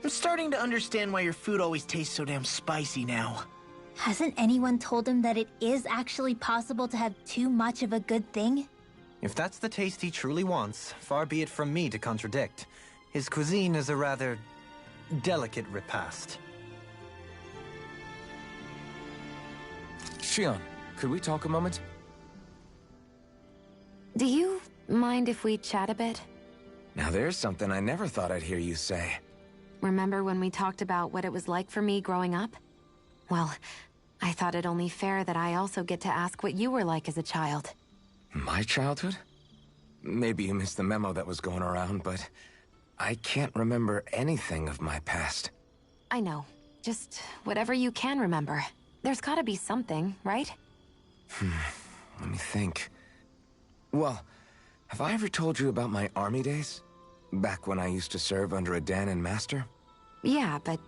I'm starting to understand why your food always tastes so damn spicy now. Hasn't anyone told him that it is actually possible to have too much of a good thing? If that's the taste he truly wants, far be it from me to contradict. His cuisine is a rather delicate repast. Shion, could we talk a moment? Do you mind if we chat a bit? Now there's something I never thought I'd hear you say. Remember when we talked about what it was like for me growing up? Well, I thought it only fair that I also get to ask what you were like as a child. My childhood? Maybe you missed the memo that was going around, but I can't remember anything of my past. I know. Just whatever you can remember. There's gotta be something, right? Let me think. Well, have I ever told you about my army days? Back when I used to serve under a Danon master? Yeah, but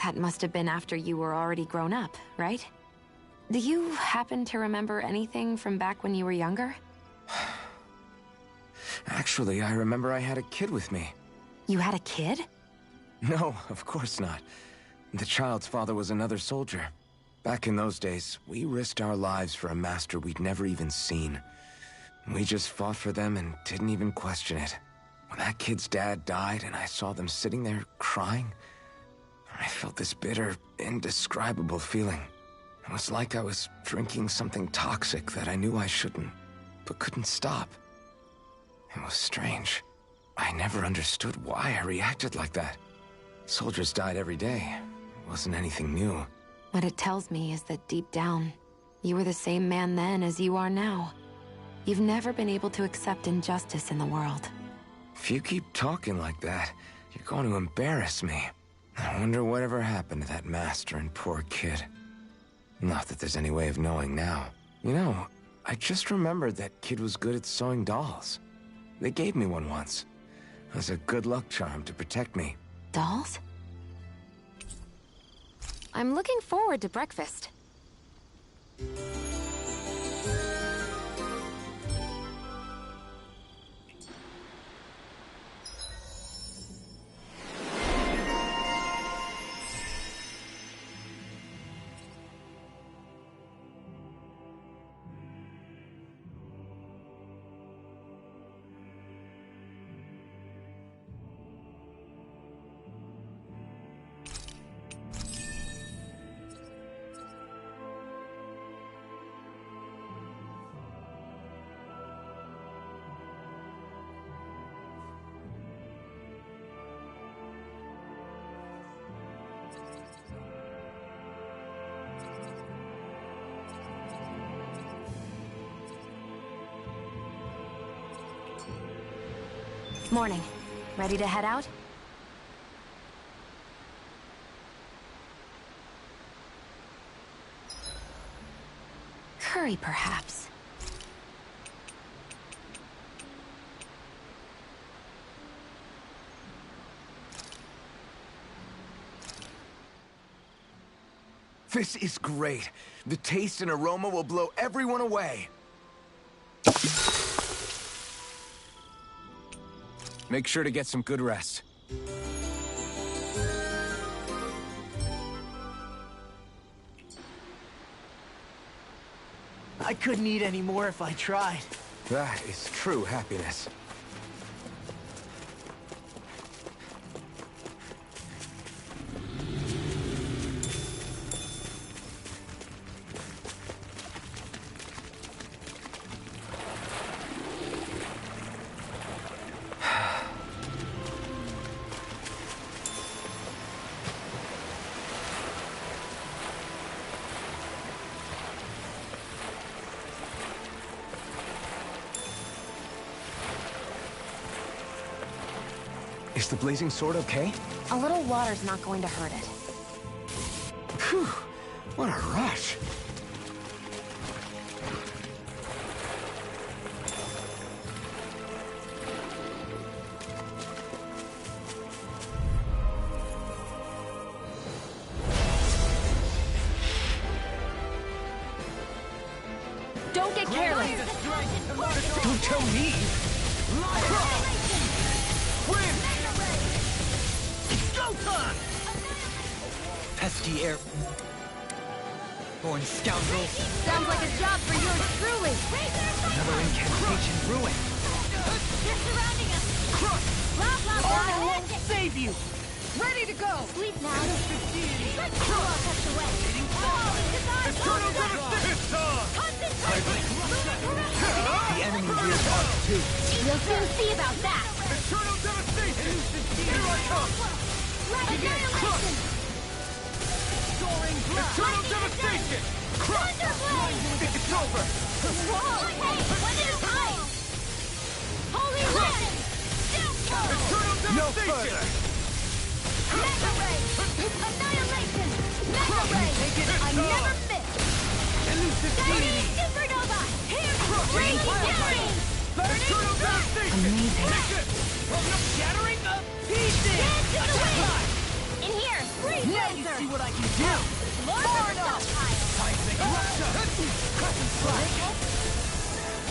that must have been after you were already grown up, right? Do you happen to remember anything from back when you were younger? Actually, I remember I had a kid with me. You had a kid? No, of course not. The child's father was another soldier. Back in those days, we risked our lives for a master we'd never even seen. We just fought for them and didn't even question it. When that kid's dad died and I saw them sitting there crying, I felt this bitter, indescribable feeling. It was like I was drinking something toxic that I knew I shouldn't, but couldn't stop. It was strange. I never understood why I reacted like that. Soldiers died every day. It wasn't anything new. What it tells me is that deep down, you were the same man then as you are now. You've never been able to accept injustice in the world. If you keep talking like that, you're going to embarrass me. I wonder whatever happened to that master and poor kid. Not that there's any way of knowing now. You know, I just remembered that kid was good at sewing dolls. They gave me one once. It was a good luck charm to protect me. Dolls? I'm looking forward to breakfast. Morning. Ready to head out? Curry, perhaps. This is great. The taste and aroma will blow everyone away. Make sure to get some good rest. I couldn't eat any more if I tried. That is true happiness. Is the blazing sword okay? A little water's not going to hurt it. Phew, what a rush. Don't get careless! Don't tell me! Win! Pesky air... born scoundrels. Sounds like a job for yours truly! Another incantation ruined. They're surrounding us! Blah, blah, blah! Armor won't save you! Ready to go! Sleep now! Let's go all tucked away! Eternal Devastation! The enemy rears arc too. You'll soon see about that! Eternal Devastation! Here I come! Annihilation! Soaring blast! Eternal Devastation! Thunderblade! It's over! Whoa! Hey! When did it time? Holy Legend! Eternal No Devastation! further! Mega Ray! Annihilation! Mega Ray! I never miss! Elusive Shining Supernova! Here! Raging Fury! Burning Eternal Devastation! Amazing. From the shattering of pieces! Dance to the wind! In here! Freeze Now you laser! see what I can do! Lord of the stockpile! Seismic Rupture! Crescent Slash!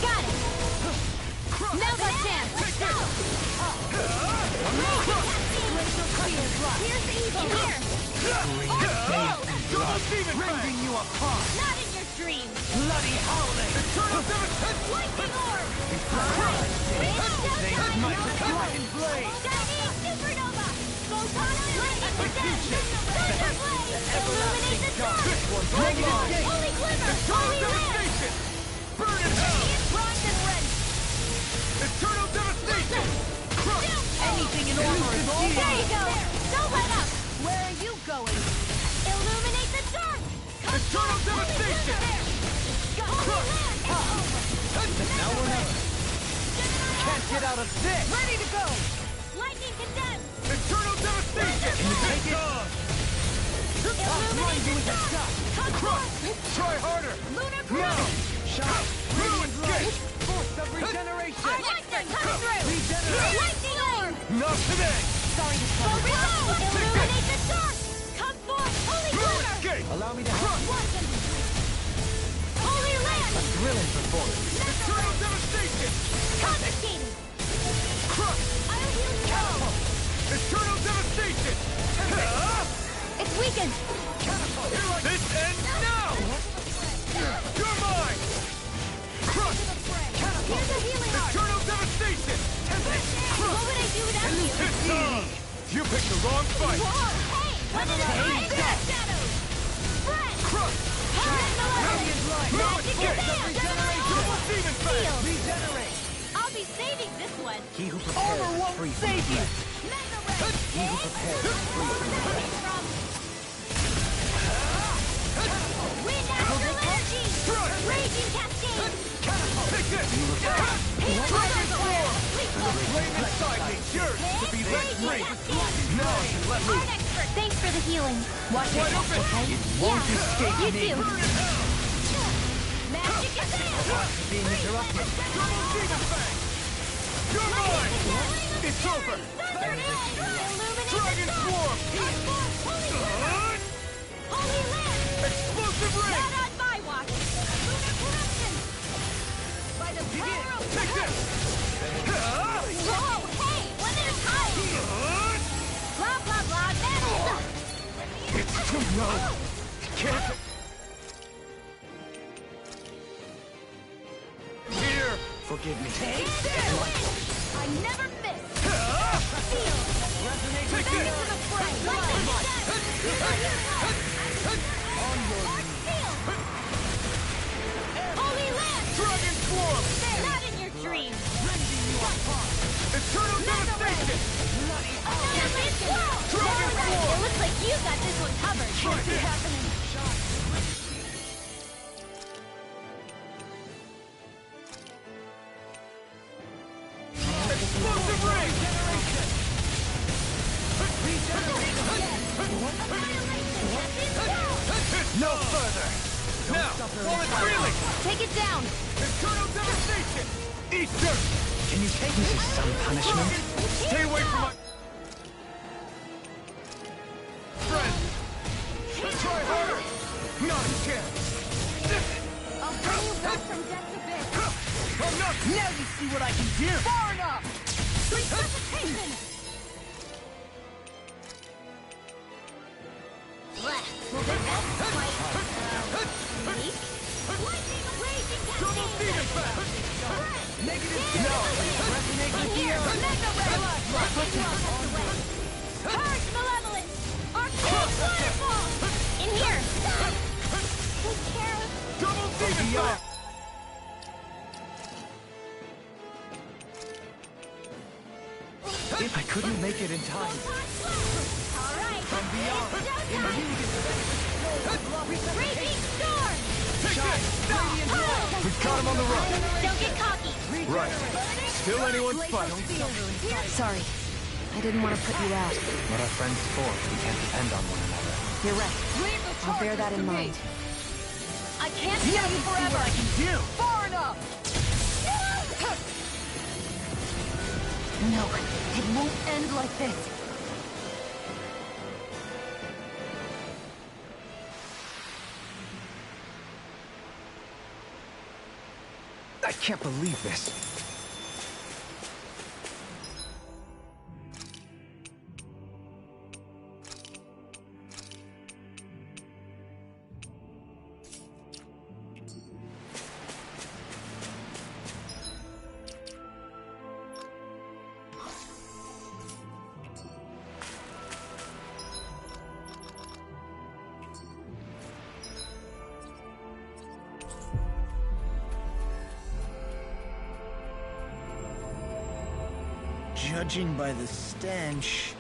Got it! Now's our chance! Let's go! Here's the evil! Here! Double Demon Rending you apart! Not in your dreams! Bloody howling! Eternal Devastation! Lightning orb! My dragon blade! Shining supernova! Photon lightning condensed! Thunderblade! Illuminate the dark! Holy glimmer! Holy land! Burn in hell! Bronze and rent! Eternal Devastation! Anything in armor is all There you go! Don't let up! Where are you going? Illuminate the dark! Eternal Devastation! Holy land! Now or never! Can't get out of this! Ready to go! Lightning condensed! Eternal Devastation! Take it! Illuminate the dark! Come forth! Try harder! Lunar crown! Shot! Ruin's Gate! Force of regeneration! Lightning coming through! Lightning orb! Not today! Sorry to trouble you. Illuminate the dark! Come forth! Holy Ruin's glimmer! Gate! Allow me to help. Holy land! Thrilling performance. Eternal Devastation! Confiscated! Crush! I'll heal you all! Eternal Devastation! It's weakened! This ends now! You're mine! Crush! Here's a healing arc! Eternal Devastation! What would I do without you? It's on! You picked the wrong fight! Whoa! Hey! What did I do? Shadows! Spread! Crush! Magic command! Double Demon Fang! Regenerate! I'll be saving this one! He who Armor prepares won't free save you! Mega Ray! He who prepares From... Wind Astral Energy! Raging Cascade! Take this! Hail Fire! Flame inside me! No, let Art expert, thanks for the healing. Watch it, okay? It won't escape You me. too. Magic is there. Being interrupted. Double Demon Fang! You're mine! It's over! Dragon Swarm! Holy Land! Explosive Ring! Not on my watch! Lunar corruption! By the power of... Take this! Whoa, hey! One at a time! Blah, blah, blah, metal! It's too low! Can't... Here! Forgive me. Take this! I never miss! Feel! Take Back this! into the fray! Like that! On your knees! Holy Land! Dragon Swarm! Not in your dreams! Rending you apart! Eternal Devastation! Another swirl! Dragon Swarm! It looks like you got this one covered. What's happening? Explosive Ring! No further! Now, while it's reeling! Take it down! Eternal Devastation! Eat dirt! Can you take this as some punishment? Stay away from my... Friend! Try harder! Not a chance! I'll bring you back from death to bed. I'm not... Now you see what I can do! Far enough! Resuscitation! Well, then that's quite, weak. Lightning raging Double cascade! Demon Fang! Negative No! Resonate with Here, the Mega Ray! Purge Malevolence! Arcane Waterfall! In here! Take care of... Double Demon Fang! If I couldn't make it in time. All right. From beyond, Raging Storm! We've got him on the run! Don't get cocky! Right. Still anyone's fight. Sorry. I didn't want to put you out. What are friends for if we can't depend on one another? You're right. I'll bear that in mind. I can't Now you see what I can do! far enough! No, it won't end like this. I can't believe this. Judging by the stench,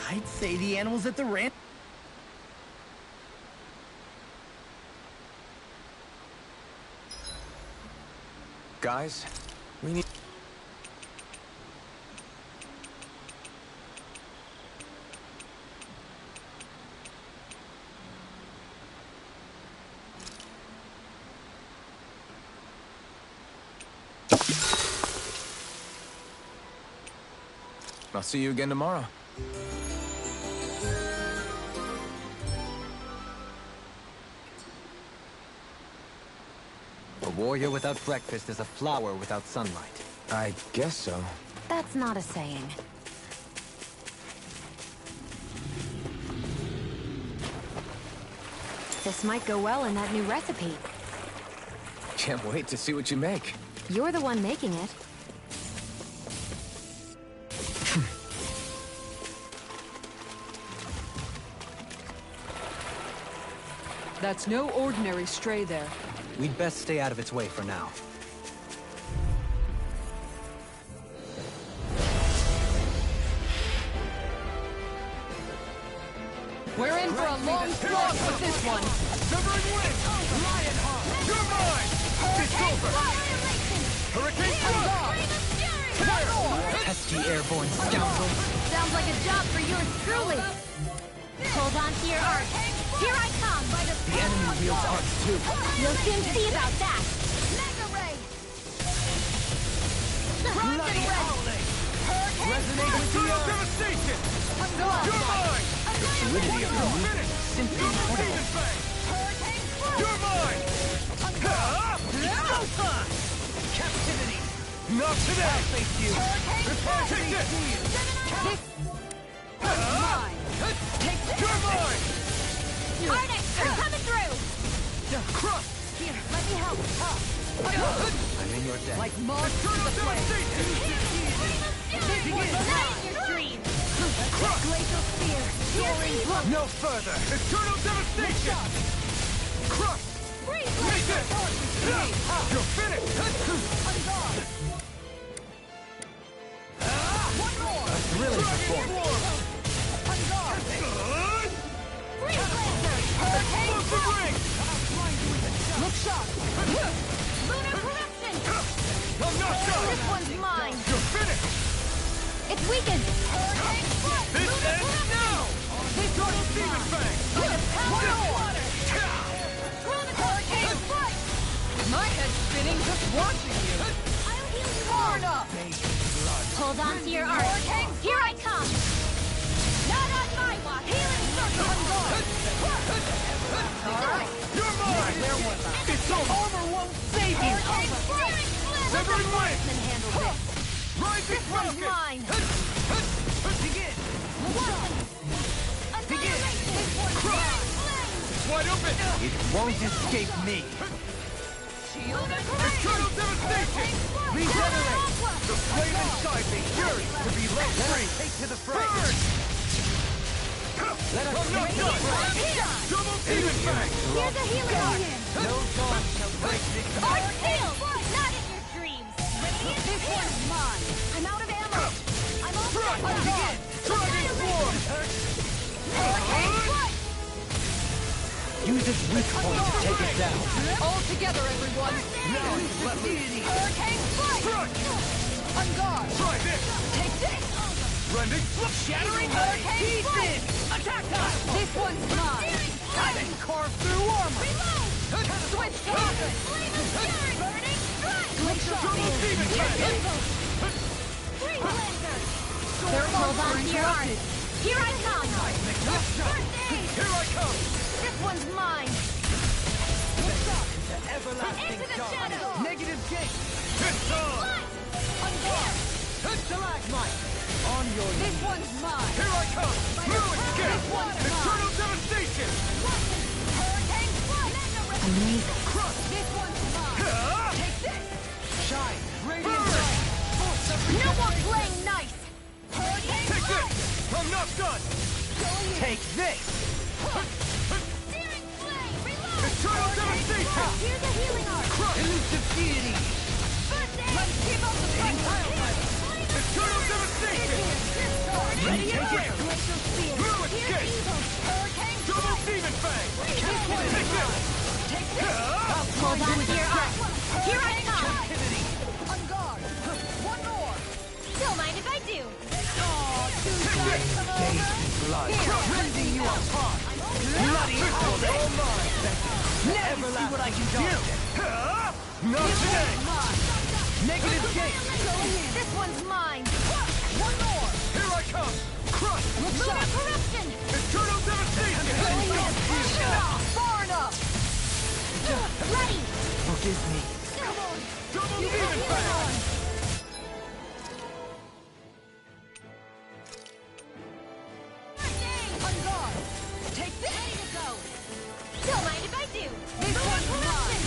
I'd say the animals at the ranch... Guys, we need... I'll see you again tomorrow. A warrior without breakfast is a flower without sunlight. I guess so. That's not a saying. This might go well in that new recipe. Can't wait to see what you make. You're the one making it. That's no ordinary stray there. We'd best stay out of its way for now. We're in for a long slog with this one. Severing Wind! Lionheart! You're mine! It's over! Hurricane Frost! Test pesky airborne scoundrel. Sounds like a job for yours truly. Hold on to your arc. Here I come! The enemy wields arcs too. You'll soon see about that. Bloody howling! Resonate with the earth! Devastation! You're mine! The fluidity of your movement is simply incredible. You're mine! Showtime! Captivity! Not today! I'll face you! Prepare to be sealed! Mine! You're mine! Arnex, you're coming through! Crush! Here, let me help. I'm in your debt. Like moths to the flame. Not in your dreams! Glacial spear. Soaring blood. No further! Eternal devastation! Crush! Take it! You're finished! One more. A thrilling performance! Explosive ring! Look sharp. Lunar corruption! I'm not done! This one's mine! You're finished! It's weakened! This ends now! Total Demon Fang! Hurricane strike! My head's spinning just watching you. I'll heal you Hard all! up. Hold on to your arc! Here I come! Not on my watch! Healing circle! Alright. You're mine! It's over! Won't save you. Severing Wing! Then handle this! Rising This one's Falcon! mine! Begin! Annihilation! It's wide open! It won't escape me. Eternal devastation! Regenerate! The flame inside me yearns to be let free! Take to the fray. Burn! Let us I'm not take done! Double Demon Fang! Here's a healing arc! No dawn shall break this. Arc seal! Not in your dreams! This one's mine. I'm out of ammo. I'm all Front! set up! Begin! Dragon Swarm! Use its weak point to take it down. All together, everyone. Hurricane strike. Front! On guard. Try this! Take this. Rending flip! Shattering hurricane strike. Attack us! This one's mine. I can carve through armor! Switch target. Burning strike! Glacial Double spear. Demon Fang! Free laser! Hold on to your arc. Here I come! Here I come! This one's mine! Everlasting Into the dark. shadows! Negative gate! It's on! Stalagmite. On your This one's mine. Here I come! New escape! This one's Eternal devastation! Hurricane strike. Amazing. Crush! This one's mine. Ah! Take this. shine. Radiant Burn! light. Force of No more playing nice! Take this! I'm not done! Take this. Searing flame! Reload! Eternal devastation! Here's a healing arc! Elusive deity. First aid! Let's keep up the fight. Eternal devastation! Ready and Take it! rare. Glacial spear. New escape! Hurricane Double Demon Fang! Take this! Take this. Ah! Hold on to your arc! Here I come! Captivity. On guard. One more. Don't mind if I do! Blood. Rending you apart. Bloody howling. All mine. Never see what I can do. Ah! Not today! Negative gate. This one's mine! One more. Here I come! Crush! Lunar corruption! Eternal devastation! Far enough. Ready! Forgive me. Double Demon Fang! On guard. Take this. Ready to go! Don't mind if I do! This one's mine.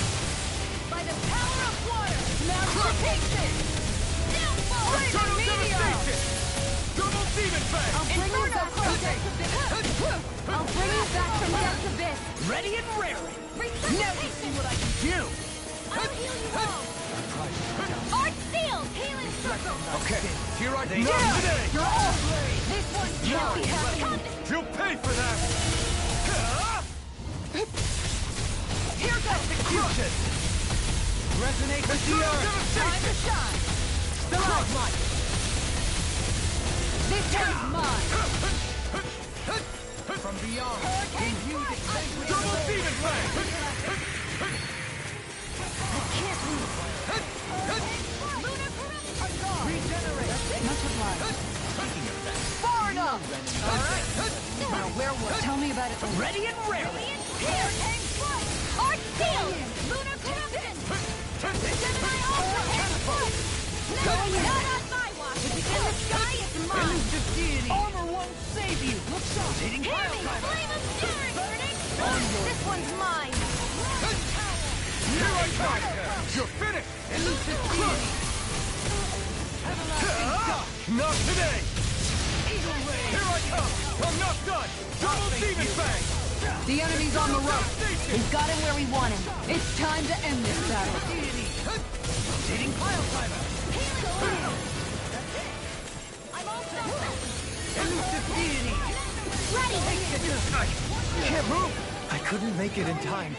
By the power of water! Now take this. Eternal devastation! Double Demon Fang! I'll bring you back from death abyss. I'll bring you back from death abyss. Ready and raring. Now you see what I can do. I'll heal you all! Arc seal! Healing circle! Okay, here I come! Not Not today! You're all brave. This one's mine. You'll pay for that! Ah! Here goes the Execution. Resonate with the Eternal earth. time devastation! to shine. Stalagmite. From beyond, in view this vanquished double demon fang! Regenerate! Much obliged. Far enough! Alright! Now, werewolf. Tell me about it. Ready and raring! Art Steel! Lunar Corruption! Gemini Ultra and Foot! No, not on my watch! If it's in the sky, it's mine! Elusive deity! Armor won't save you! Look sharp! Hitting Hear pile me! driver! Flame of Fury! Burning! This one's mine! Here I come! You're finished! Elusive deity! Not today! Eagle Ray! Here I come! I'm not done! Double demon fang! The enemy's on the rope. We've got him where we want him. It's time to end this battle. Deity! Hitting pile driver! I'm all set! Elusive deity! Ready! Can't move! I couldn't make it in time.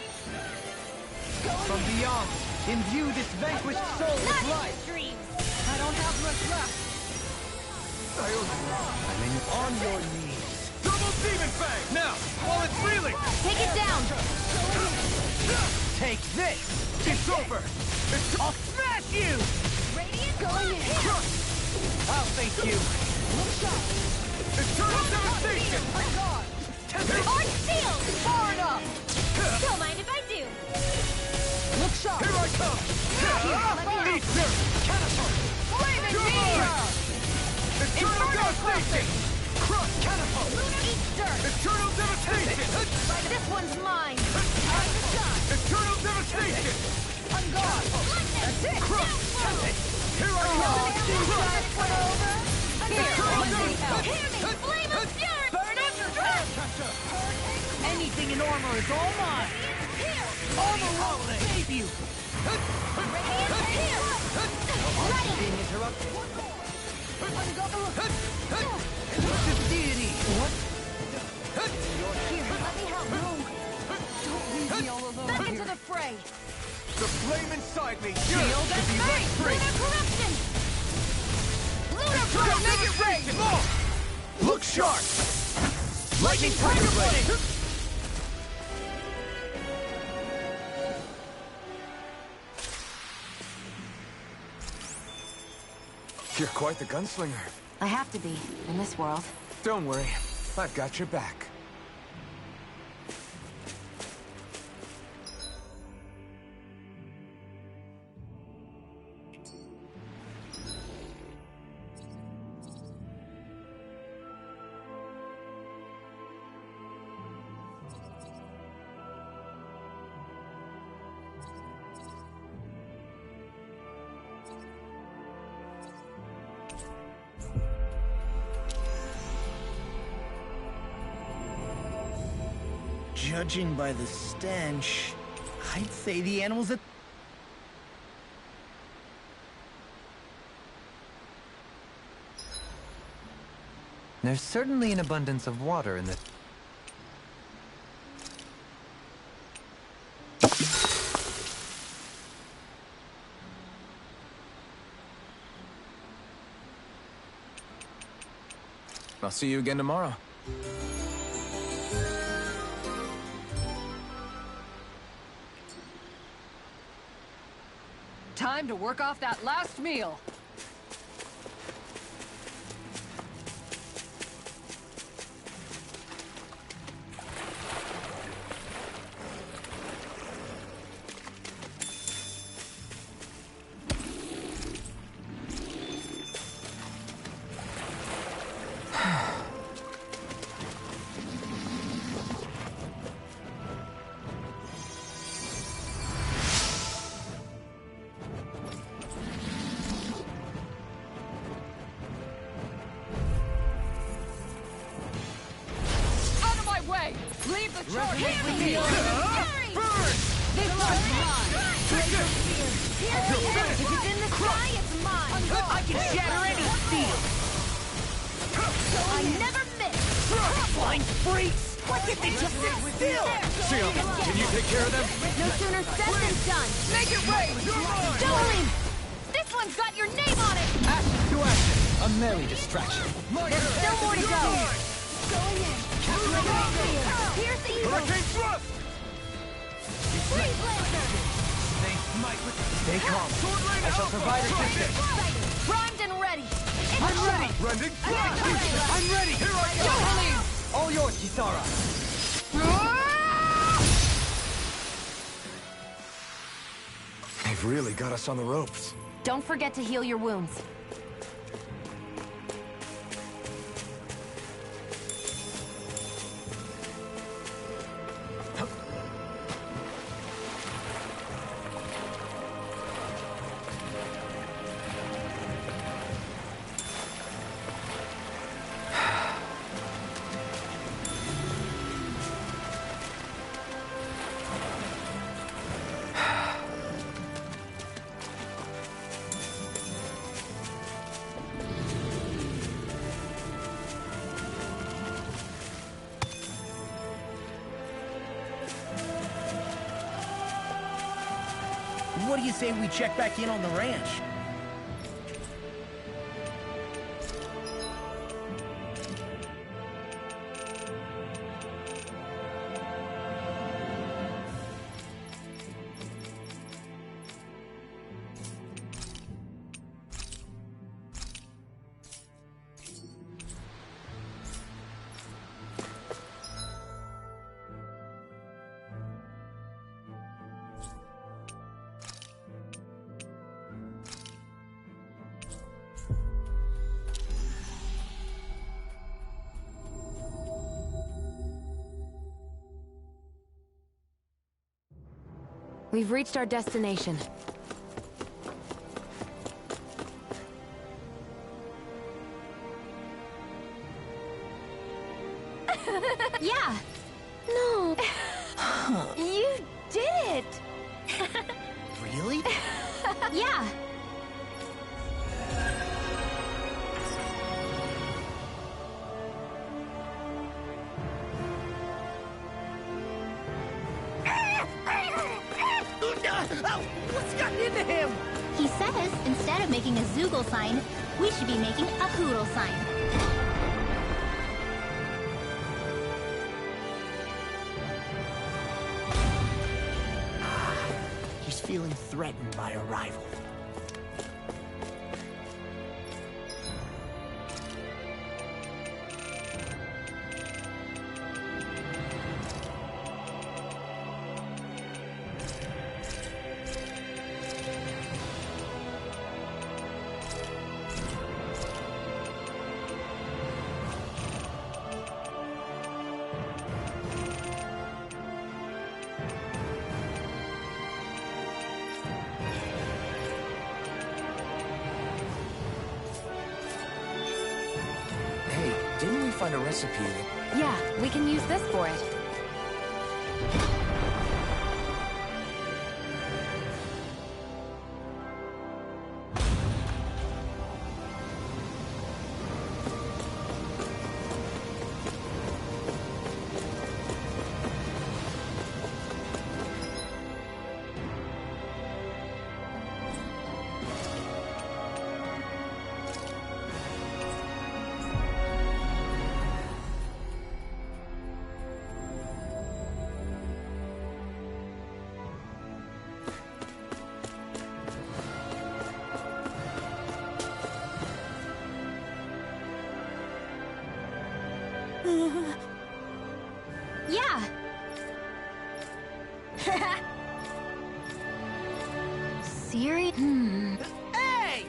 From beyond, imbue this vanquished soul with Not in life! your dreams! I don't have much left! I mean, on your knees. Double demon fang! Now, while it's reeling! Take it down! Take this! It's over! I'll smash you! Radiant going in! I'll face you! Eternal devastation! Art Steel! Far enough! Don't mind if I do! Look sharp! Here I come! Eat dirt! Catapult! Flaming Fire! Eternal devastation! Crush! Catapult! Eat dirt! Eternal devastation! This one's mine! Eternal devastation! On guard! That's it! Crush! Here I come! Hear me! Flame of Fury! Burn it! Anything in armor is all mine! Armor won't save you! Being interrupted. Elusive deity! What? Here, let me help. Don't leave me all alone Back here. into the fray! The flame inside me! Shield to and be let fade! free! Lunar Corruption! Lunar Go make it rain! More! Look sharp! Lightning Tiger Blade! You're quite the gunslinger. I have to be, in this world. Don't worry, I've got your back. Judging by the stench, I'd say the animals at... There's certainly an abundance of water in the... I'll see you again tomorrow. Time to work off that last meal. Leave the charge! Hear me! Burn! This one's mine! Take this! If it's in the sky, it's mine! I can shatter any steel! I never miss! Blind freaks! Why can't they just sit still? Seal, can you take care of them? No sooner said than done! Make it rain! Don't leave! This one's got your name on it! Ashes to ashes! A merry distraction. There's still more to go. Going in. Pierce evil. Hurricane thrust! Freeze Lancer. Stay calm. I shall provide assistance. Primed and ready. I'm ready. Rending thrust! I'm ready. Here I go! All yours, Kisara. They've really got us on the ropes. Don't forget to heal your wounds. What do you say we check back in on the ranch? We've reached our destination. Yeah. No. You did it! Really? Yeah. What's gotten into him? He says instead of making a Zoogle sign, we should be making a Hoodle sign. He's feeling threatened by a rival. Hey, didn't we find a recipe that... Yeah, we can use this for it. Yeah. Siri? Hey!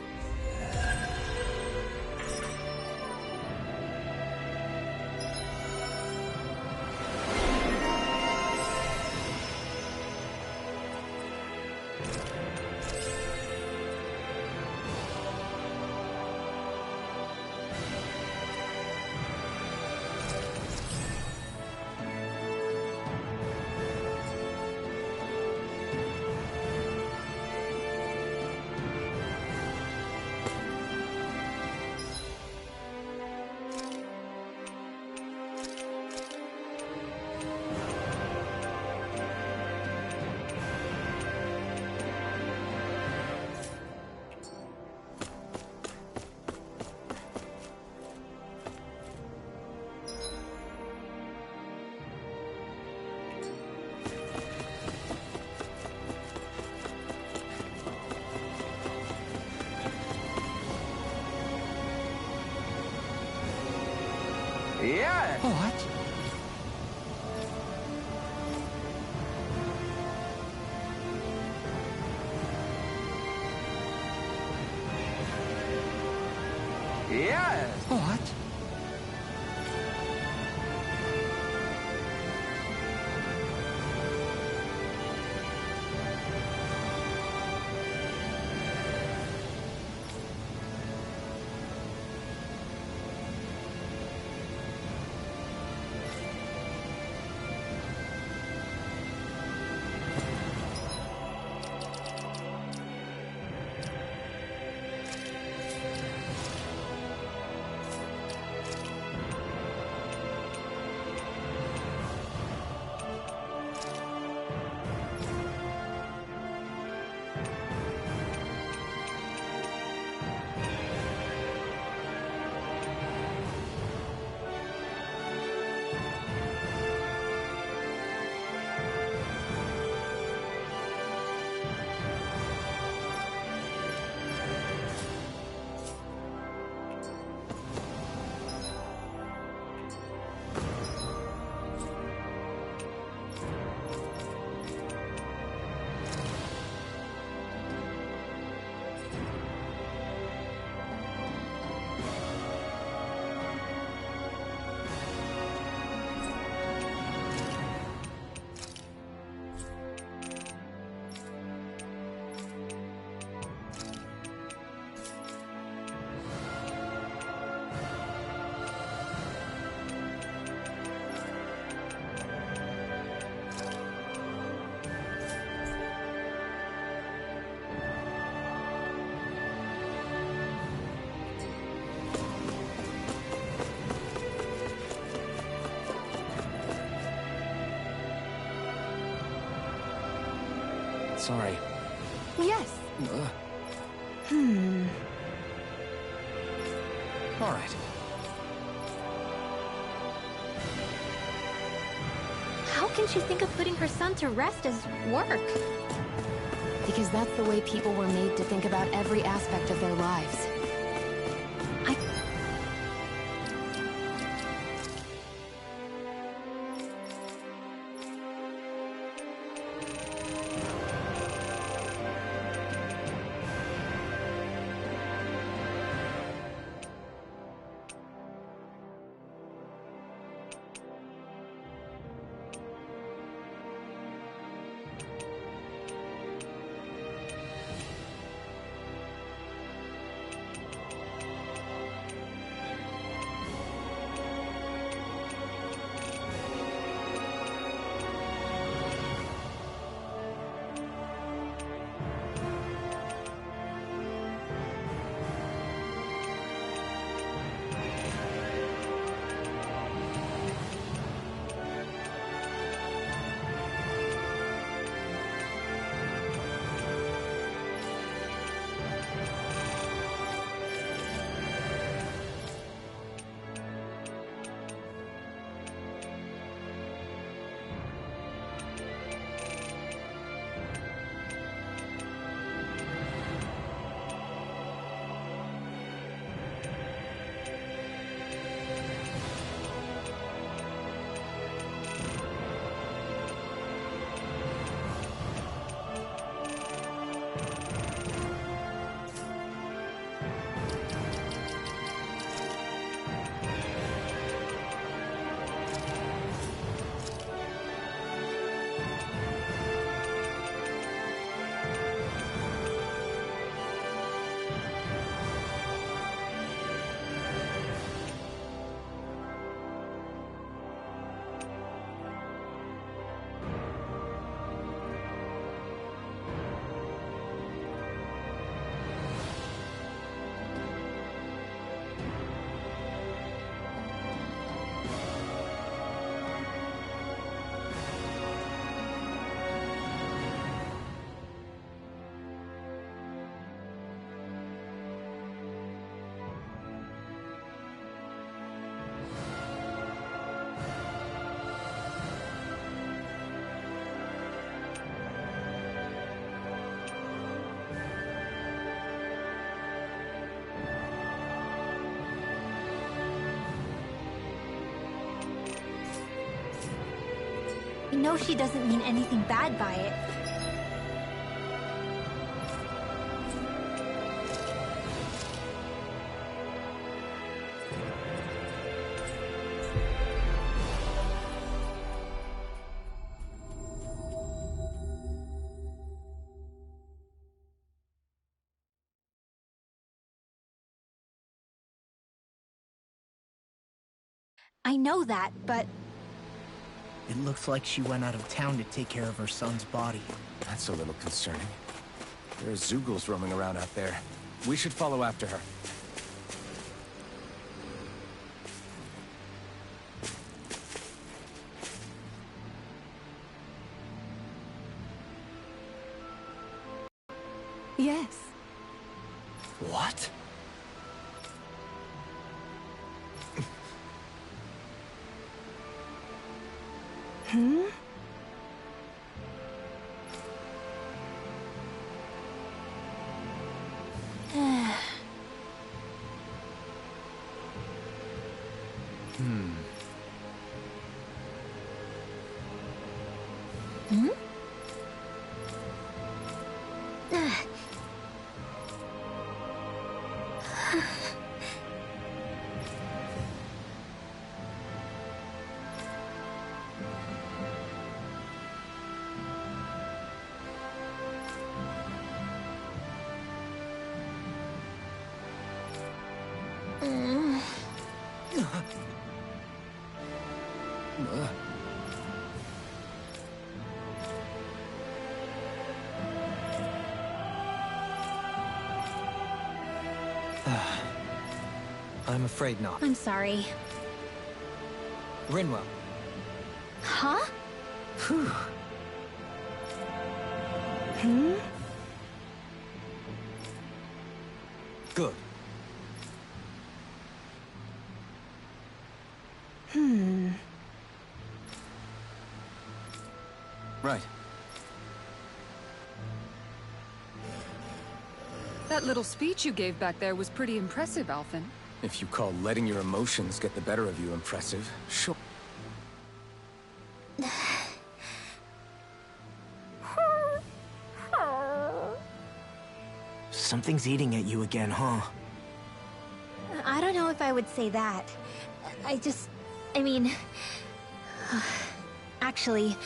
Yes! What? Yes! What? Sorry. Yes. All right. How can she think of putting her son to rest as work? Because that's the way people were made to think about every aspect of their lives. We know she doesn't mean anything bad by it. I know that, but... It looks like she went out of town to take care of her son's body. That's a little concerning. There are Zeugles roaming around out there. We should follow after her. Yes. What? Hmm? Hmm? I'm afraid not. I'm sorry. Rinwell. Huh? Hmm? Good. Right. That little speech you gave back there was pretty impressive, Alphen. If you call letting your emotions get the better of you impressive, sure. Something's eating at you again, huh? I don't know if I would say that. I mean... Actually,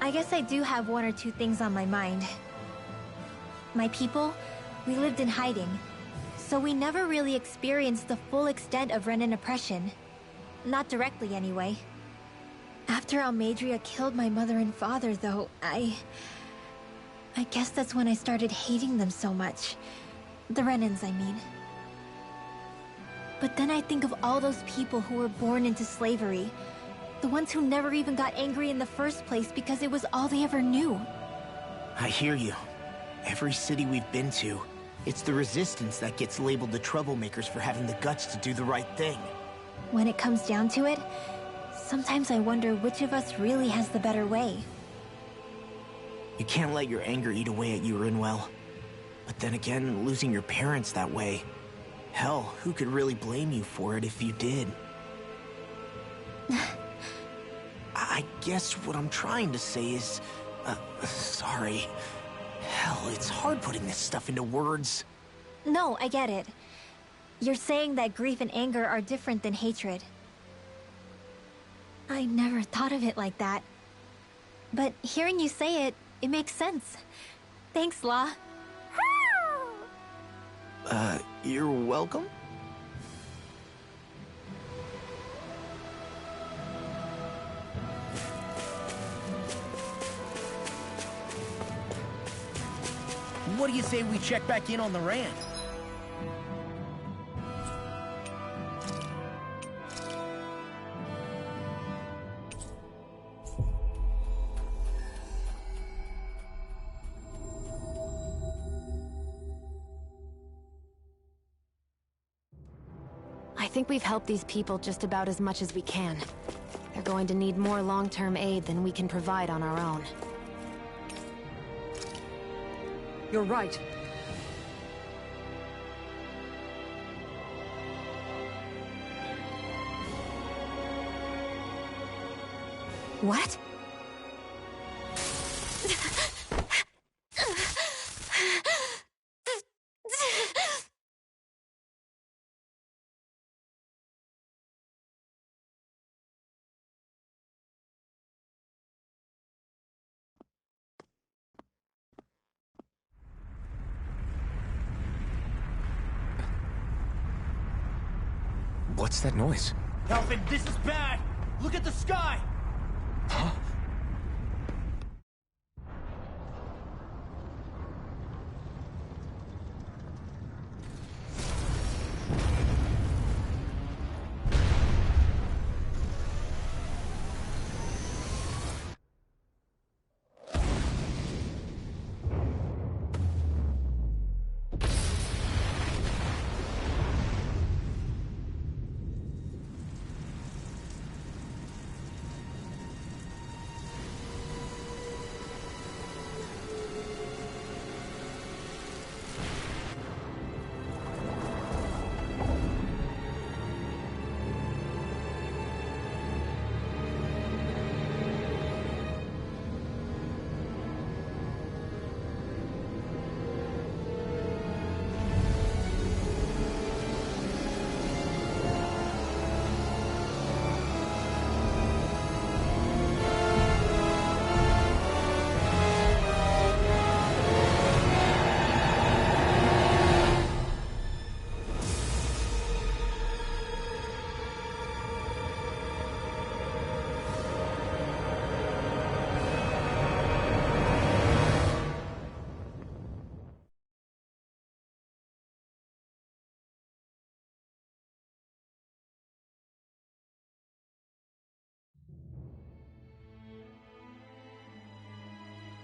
I guess I do have one or two things on my mind. My people, we lived in hiding, so we never really experienced the full extent of Renan oppression. Not directly, anyway. After Almadria killed my mother and father, though, I guess that's when I started hating them so much. The Renans, I mean. But then I think of all those people who were born into slavery. The ones who never even got angry in the first place because it was all they ever knew. I hear you. Every city we've been to, it's the Resistance that gets labeled the troublemakers for having the guts to do the right thing. When it comes down to it, sometimes I wonder which of us really has the better way. You can't let your anger eat away at you, Rinwell. But then again, losing your parents that way... Hell, who could really blame you for it if you did? I guess what I'm trying to say is... sorry. Hell, it's hard putting this stuff into words. No, I get it. You're saying that grief and anger are different than hatred. I never thought of it like that. But hearing you say it, it makes sense. Thanks, Law. You're welcome? What do you say we check back in on the Rand? I think we've helped these people just about as much as we can. They're going to need more long-term aid than we can provide on our own. You're right. What? What's that noise? Elfin, this is bad! Look at the sky! Huh?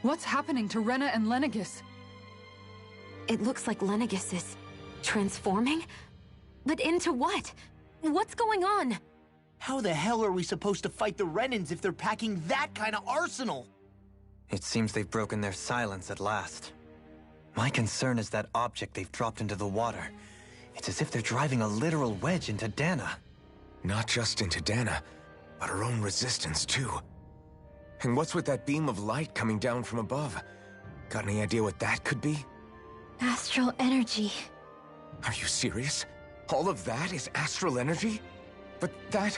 What's happening to Rena and Lenegis? It looks like Lenegis is transforming? But into what? What's going on? How the hell are we supposed to fight the Renans if they're packing that kind of arsenal? It seems they've broken their silence at last. My concern is that object they've dropped into the water. It's as if they're driving a literal wedge into Dana. Not just into Dana, but her own resistance, too. And what's with that beam of light coming down from above? Got any idea what that could be? Astral energy. Are you serious? All of that is astral energy? But that...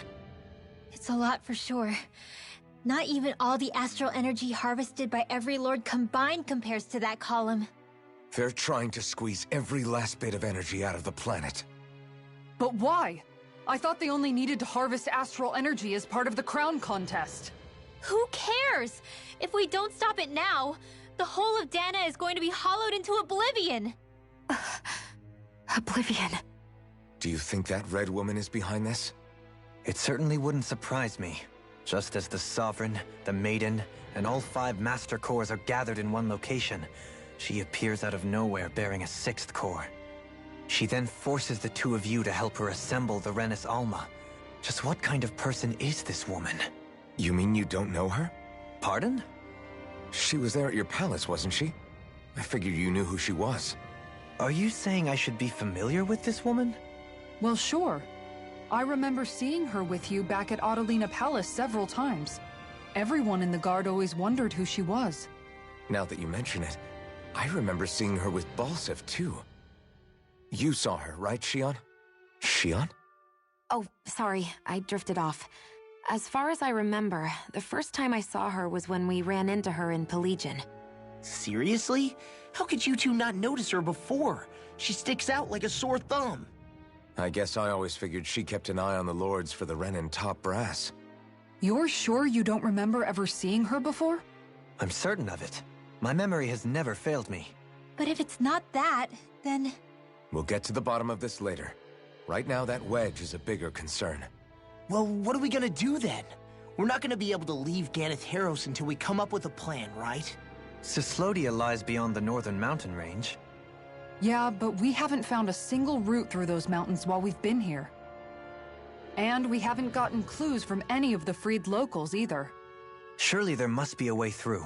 It's a lot for sure. Not even all the astral energy harvested by every lord combined compares to that column. They're trying to squeeze every last bit of energy out of the planet. But why? I thought they only needed to harvest astral energy as part of the crown contest. Who cares? If we don't stop it now, the whole of Dana is going to be hollowed into oblivion. Oblivion. Do you think that red woman is behind this? It certainly wouldn't surprise me. Just as the Sovereign, the Maiden, and all 5 Master Cores are gathered in one location, she appears out of nowhere bearing a 6th core. She then forces the 2 of you to help her assemble the Renis Alma. Just what kind of person is this woman? You mean you don't know her? Pardon? She was there at your palace, wasn't she? I figured you knew who she was. Are you saying I should be familiar with this woman? Well, sure. I remember seeing her with you back at Adelina Palace several times. Everyone in the guard always wondered who she was. Now that you mention it, I remember seeing her with Balsif, too. You saw her, right, Shion? Shion? Oh, sorry, I drifted off. As far as I remember, the first time I saw her was when we ran into her in Pelegion. Seriously? How could you two not notice her before? She sticks out like a sore thumb. I guess I always figured she kept an eye on the lords for the Renin top brass. You're sure you don't remember ever seeing her before? I'm certain of it. My memory has never failed me. But if it's not that, then... We'll get to the bottom of this later. Right now, that wedge is a bigger concern. Well, what are we gonna do then? We're not gonna be able to leave Ganath Haros until we come up with a plan, right? Cyslodia lies beyond the northern mountain range. Yeah, but we haven't found a single route through those mountains while we've been here. And we haven't gotten clues from any of the freed locals either. Surely there must be a way through.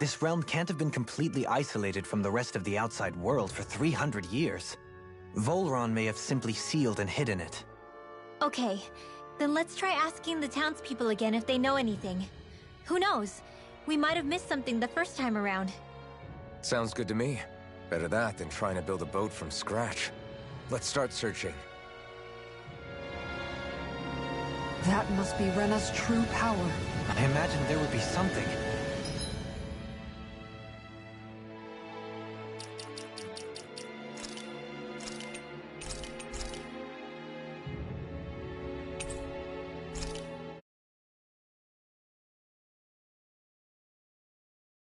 This realm can't have been completely isolated from the rest of the outside world for 300 years. Volron may have simply sealed and hidden it. Okay, then let's try asking the townspeople again if they know anything. Who knows? We might have missed something the first time around. Sounds good to me. Better that than trying to build a boat from scratch. Let's start searching. That must be Rena's true power. I imagine there would be something.